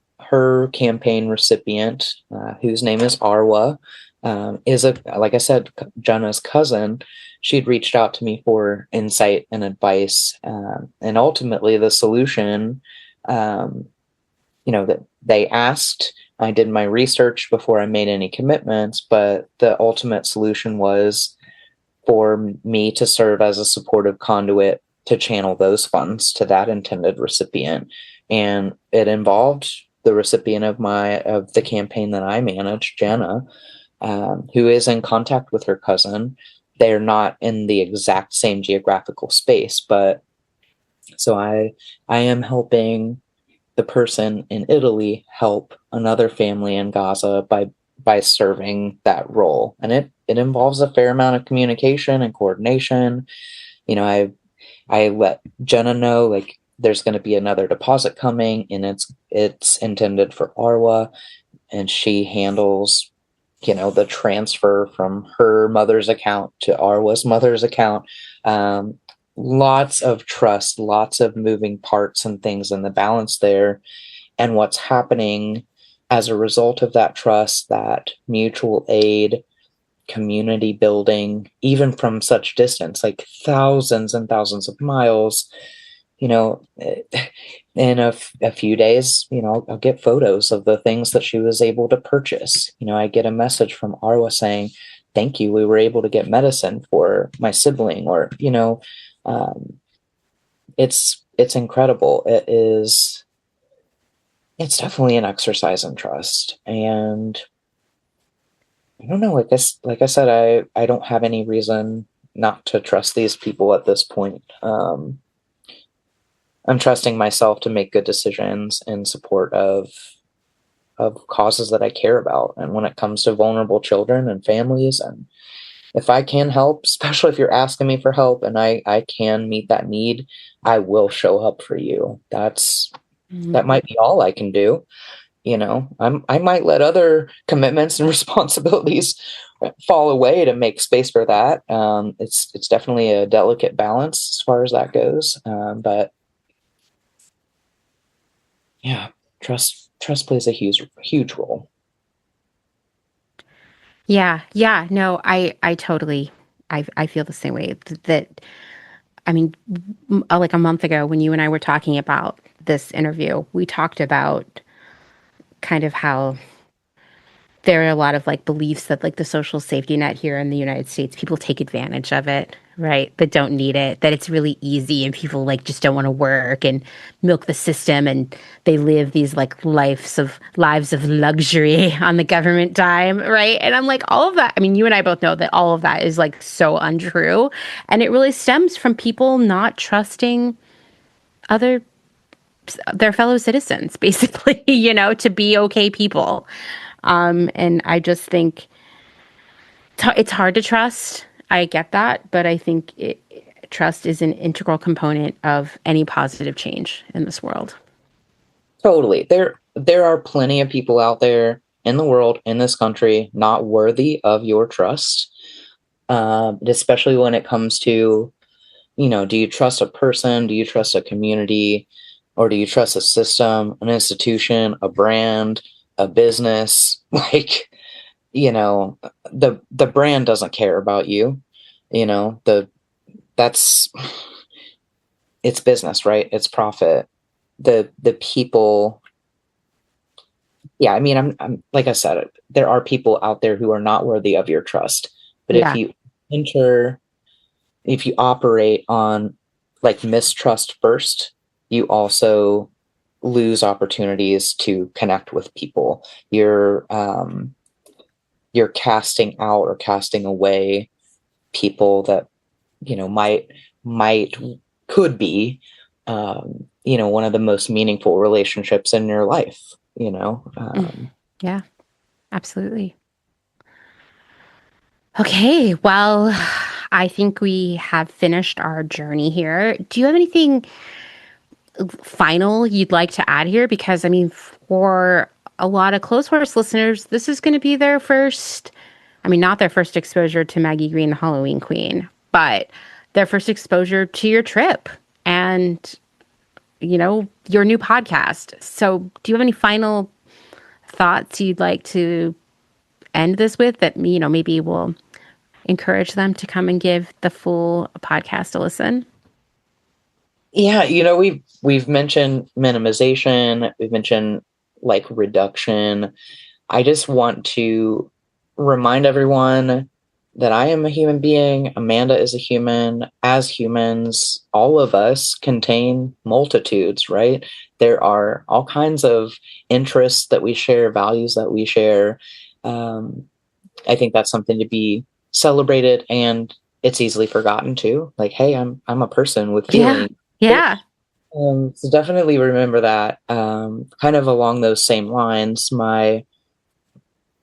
campaign recipient, whose name is Arwa, is like I said, Jenna's cousin. She'd reached out to me for insight and advice. And ultimately the solution, that they asked, I did my research before I made any commitments, but the ultimate solution was for me to serve as a supportive conduit to channel those funds to that intended recipient. And it involved the recipient of the campaign that I manage, Jenna, who is in contact with her cousin. They're not in the exact same geographical space, but so I am helping the person in Italy help another family in Gaza by serving that role. And it involves a fair amount of communication and coordination. You know, I let Jenna know like there's going to be another deposit coming and it's intended for Arwa, and she handles, the transfer from her mother's account to Arwa's mother's account. Lots of trust, lots of moving parts and things in the balance there. And what's happening as a result of that trust, that mutual aid, community building, even from such distance, like thousands and thousands of miles, in a few days, I'll get photos of the things that she was able to purchase. I get a message from Arwa saying, thank you, we were able to get medicine for my sibling, or, it's incredible. It's definitely an exercise in trust. And I don't know, like I said, I don't have any reason not to trust these people at this point. I'm trusting myself to make good decisions in support of causes that I care about. And when it comes to vulnerable children and families, and if I can help, especially if you're asking me for help and I can meet that need, I will show up for you. That might be all I can do. I might let other commitments and responsibilities fall away to make space for that. It's definitely a delicate balance as far as that goes. But yeah, trust plays a huge role. Yeah. No, I totally, I feel the same way that I mean, like a month ago when you and I were talking about this interview, we talked about kind of how there are a lot of like beliefs that like the social safety net here in the United States, people take advantage of it, right? That don't need it, that it's really easy and people like just don't want to work and milk the system and they live these like lives of luxury on the government dime, right? And I'm like, all of that, I mean, you and I both know that all of that is like so untrue. And it really stems from people not trusting other their fellow citizens, basically, to be okay people. And I just think it's hard to trust. I get that, but I think trust is an integral component of any positive change in this world. Totally. There are plenty of people out there in the world, in this country, not worthy of your trust. Especially when it comes to, do you trust a person? Do you trust a community? Or do you trust a system, an institution, a brand, a business? Like, the brand doesn't care about you. That's it's business, right? It's profit. The people, yeah, I mean, I'm like I said, there are people out there who are not worthy of your trust. But Yeah. if you operate on like mistrust first, you also lose opportunities to connect with people. You're casting out or casting away people that might could be one of the most meaningful relationships in your life. Yeah, absolutely. Okay, well, I think we have finished our journey here. Do you have anything final you'd like to add here? Because, I mean, for a lot of Clotheshorse listeners, this is going to be their first, I mean, not their first exposure to Maggie Greene, the Halloween Queen, but their first exposure to your trip and, your new podcast. So do you have any final thoughts you'd like to end this with that, maybe will encourage them to come and give the full podcast a listen? Yeah, we've mentioned minimization, we've mentioned like reduction. I just want to remind everyone that I am a human being, Amanda is a human. As humans, all of us contain multitudes, right? There are all kinds of interests that we share, values that we share. I think that's something to be celebrated, and it's easily forgotten too. Like, hey, I'm a person with feelings. Yeah. So definitely remember that. Kind of along those same lines, my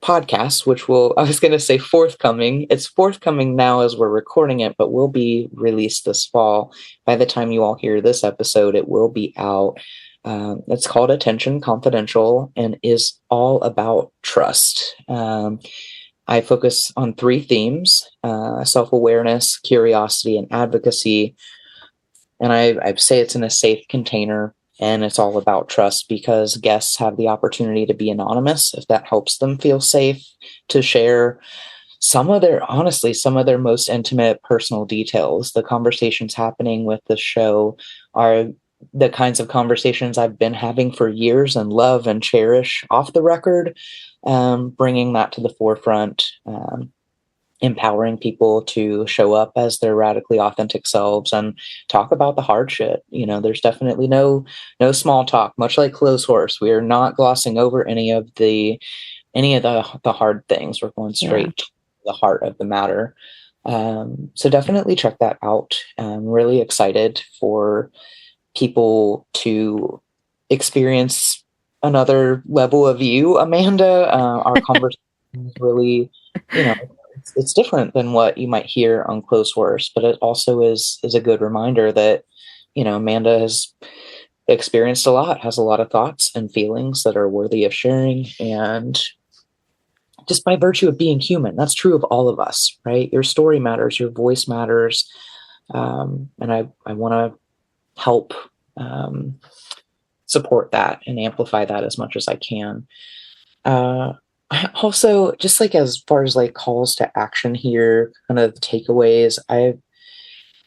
podcast, which I was going to say forthcoming. It's forthcoming now as we're recording it, but will be released this fall. By the time you all hear this episode, it will be out. It's called Attention Confidential and is all about trust. I focus on 3 themes, self-awareness, curiosity, and advocacy. And I say it's in a safe container, and it's all about trust because guests have the opportunity to be anonymous if that helps them feel safe to share some of their most intimate personal details. The conversations happening with the show are the kinds of conversations I've been having for years and love and cherish off the record, bringing that to the forefront. Empowering people to show up as their radically authentic selves and talk about the hard shit. There's definitely no small talk, much like Clotheshorse. We are not glossing over any of the hard things. We're going straight to the heart of the matter. So definitely check that out. I'm really excited for people to experience another level of you, Amanda. Our conversation is really, it's different than what you might hear on Clotheshorse, but it also is a good reminder that, Amanda has experienced a lot, has a lot of thoughts and feelings that are worthy of sharing. And just by virtue of being human, that's true of all of us, right? Your story matters, your voice matters. And I want to help support that and amplify that as much as I can. Also, just like as far as like calls to action here, kind of takeaways,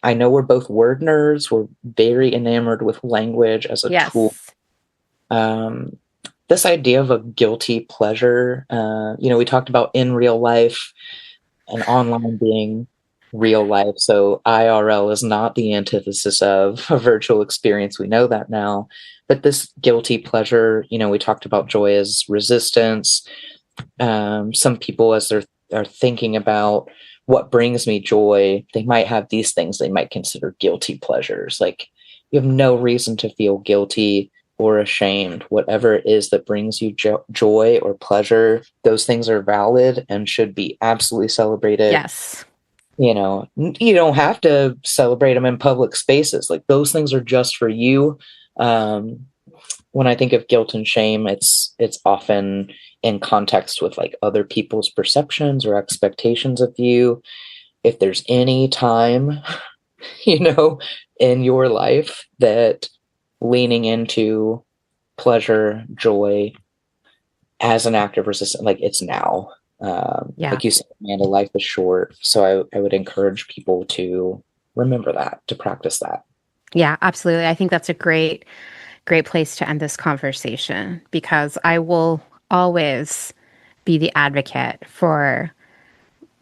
I know we're both word nerds. We're very enamored with language as a tool. Yes. This idea of a guilty pleasure, we talked about in real life and online being real life. So IRL is not the antithesis of a virtual experience. We know that now. But this guilty pleasure, we talked about joy as resistance. Some people, as are thinking about what brings me joy, they might have these things they might consider guilty pleasures. Like, you have no reason to feel guilty or ashamed. Whatever it is that brings you joy or pleasure, those things are valid and should be absolutely celebrated. Yes. You don't have to celebrate them in public spaces. Like, those things are just for you. When I think of guilt and shame, it's often in context with like other people's perceptions or expectations of you. If there's any time, in your life that leaning into pleasure, joy as an act of resistance, like, it's now. Like you said, Amanda, life is short. So I would encourage people to remember that, to practice that. Yeah, absolutely. I think that's a great place to end this conversation, because I will always be the advocate for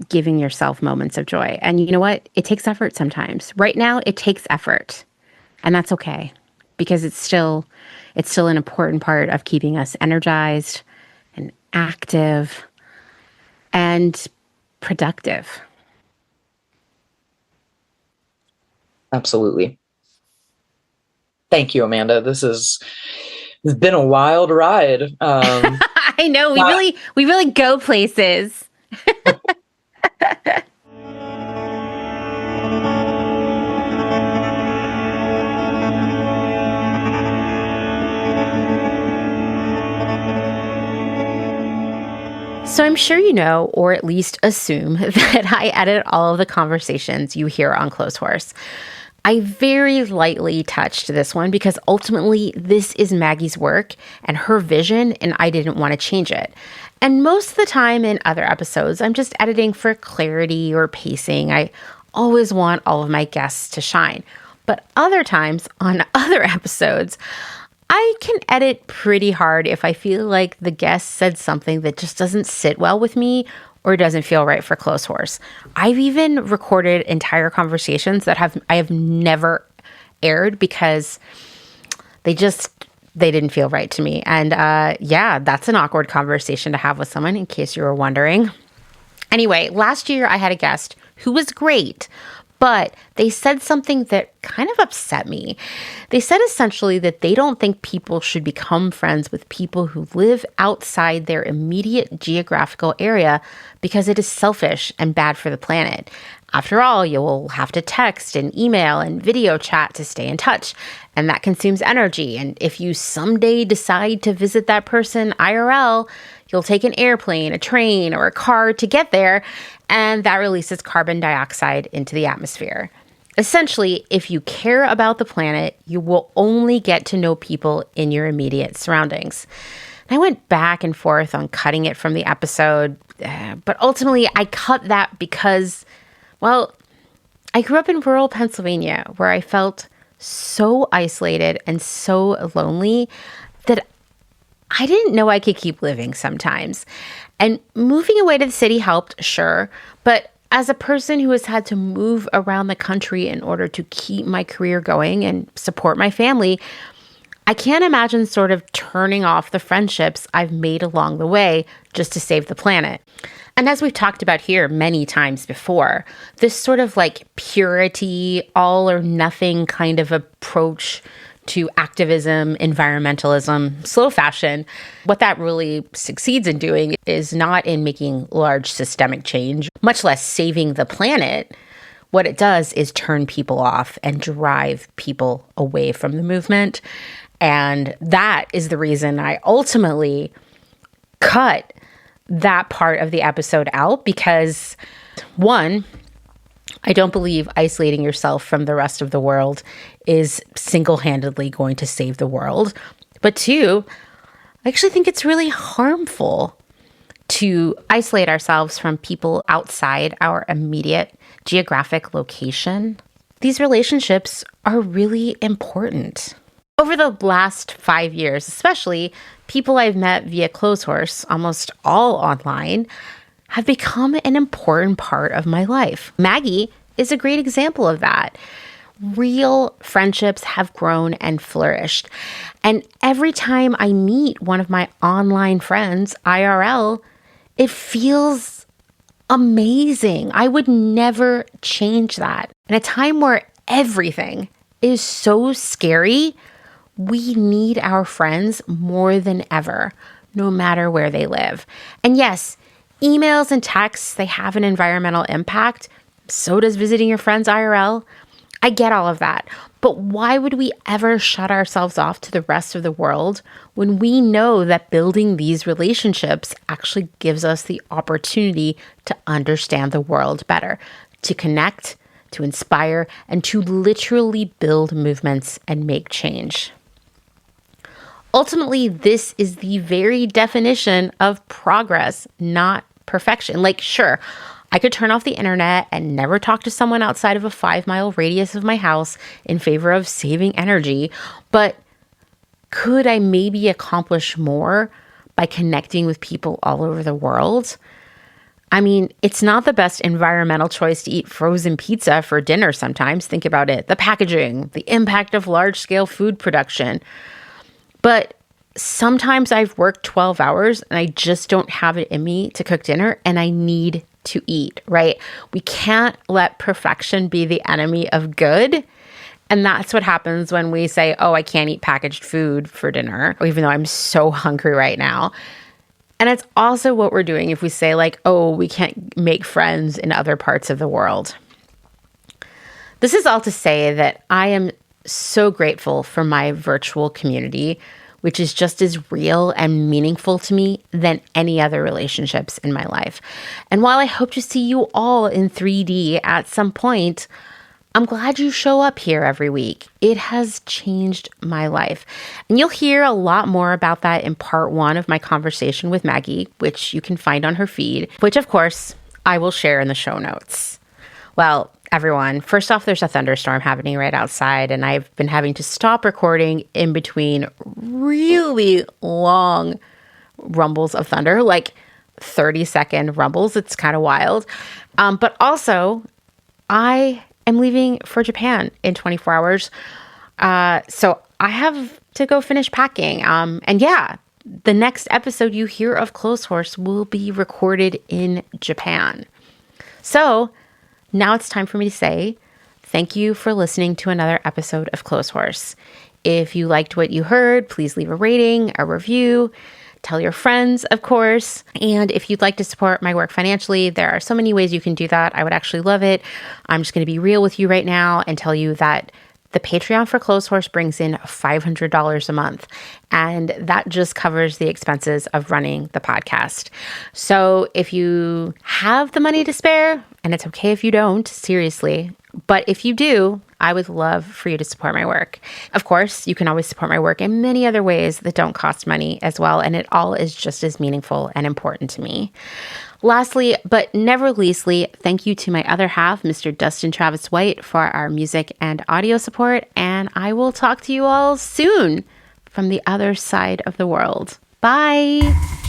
giving yourself moments of joy. And you know what? It takes effort sometimes. Right now, it takes effort. And that's okay, because it's still an important part of keeping us energized and active and productive. Absolutely. Thank you, Amanda. It's been a wild ride. I know, we really go places. So I'm sure you know, or at least assume, that I edit all of the conversations you hear on Clotheshorse. I very lightly touched this one because ultimately this is Maggie's work and her vision, and I didn't want to change it. And most of the time in other episodes, I'm just editing for clarity or pacing. I always want all of my guests to shine. But other times on other episodes, I can edit pretty hard if I feel like the guest said something that just doesn't sit well with me or doesn't feel right for Clotheshorse. I've even recorded entire conversations that I have never aired because they didn't feel right to me. And that's an awkward conversation to have with someone, in case you were wondering. Anyway, last year I had a guest who was great, but they said something that kind of upset me. They said essentially that they don't think people should become friends with people who live outside their immediate geographical area because it is selfish and bad for the planet. After all, you'll have to text and email and video chat to stay in touch, and that consumes energy. And if you someday decide to visit that person IRL, you'll take an airplane, a train, or a car to get there, and that releases carbon dioxide into the atmosphere. Essentially, if you care about the planet, you will only get to know people in your immediate surroundings. And I went back and forth on cutting it from the episode, but ultimately I cut that because, well, I grew up in rural Pennsylvania where I felt so isolated and so lonely that I didn't know I could keep living sometimes. And moving away to the city helped, sure, but as a person who has had to move around the country in order to keep my career going and support my family, I can't imagine sort of turning off the friendships I've made along the way just to save the planet. And as we've talked about here many times before, this sort of like purity, all or nothing kind of approach to activism, environmentalism, slow fashion, what that really succeeds in doing is not in making large systemic change, much less saving the planet. What it does is turn people off and drive people away from the movement. And that is the reason I ultimately cut that part of the episode out, because one, I don't believe isolating yourself from the rest of the world is single-handedly going to save the world. But two, I actually think it's really harmful to isolate ourselves from people outside our immediate geographic location. these relationships are really important. Over the last 5 years, especially, people I've met via Clotheshorse, almost all online, have become an important part of my life. Maggie is a great example of that. Real friendships have grown and flourished. And every time I meet one of my online friends, IRL, it feels amazing. I would never change that. In a time where everything is so scary, we need our friends more than ever, no matter where they live. And yes, emails and texts, they have an environmental impact. So does visiting your friends IRL. I get all of that. But why would we ever shut ourselves off to the rest of the world when we know that building these relationships actually gives us the opportunity to understand the world better, to connect, to inspire, and to literally build movements and make change? Ultimately, this is the very definition of progress, not perfection. Like, sure, I could turn off the internet and never talk to someone outside of a 5-mile radius of my house in favor of saving energy, but could I maybe accomplish more by connecting with people all over the world? I mean, it's not the best environmental choice to eat frozen pizza for dinner sometimes. Think about it. The packaging, the impact of large-scale food production. But sometimes I've worked 12 hours and I just don't have it in me to cook dinner and I need to eat, right? We can't let perfection be the enemy of good. And that's what happens when we say, oh, I can't eat packaged food for dinner, even though I'm so hungry right now. And it's also what we're doing if we say like, oh, we can't make friends in other parts of the world. This is all to say that I am so grateful for my virtual community, which is just as real and meaningful to me than any other relationships in my life. And while I hope to see you all in 3D at some point, I'm glad you show up here every week. It has changed my life. And you'll hear a lot more about that in part 1 of my conversation with Maggie, which you can find on her feed, which of course I will share in the show notes. Well, everyone, first off, there's a thunderstorm happening right outside, and I've been having to stop recording in between really long rumbles of thunder, like 30-second rumbles. It's kind of wild. But also, I am leaving for Japan in 24 hours. So I have to go finish packing. And yeah, the next episode you hear of Clotheshorse will be recorded in Japan. So now it's time for me to say thank you for listening to another episode of Clotheshorse. If you liked what you heard, please leave a rating, a review, tell your friends, of course. And if you'd like to support my work financially, there are so many ways you can do that. I would actually love it. I'm just going to be real with you right now and tell you that the Patreon for Clotheshorse brings in $500 a month, and that just covers the expenses of running the podcast. So if you have the money to spare, and it's okay if you don't, seriously, but if you do, I would love for you to support my work. Of course, you can always support my work in many other ways that don't cost money as well, and it all is just as meaningful and important to me. Lastly, but never leastly, thank you to my other half, Mr. Dustin Travis White, for our music and audio support, and I will talk to you all soon from the other side of the world. Bye!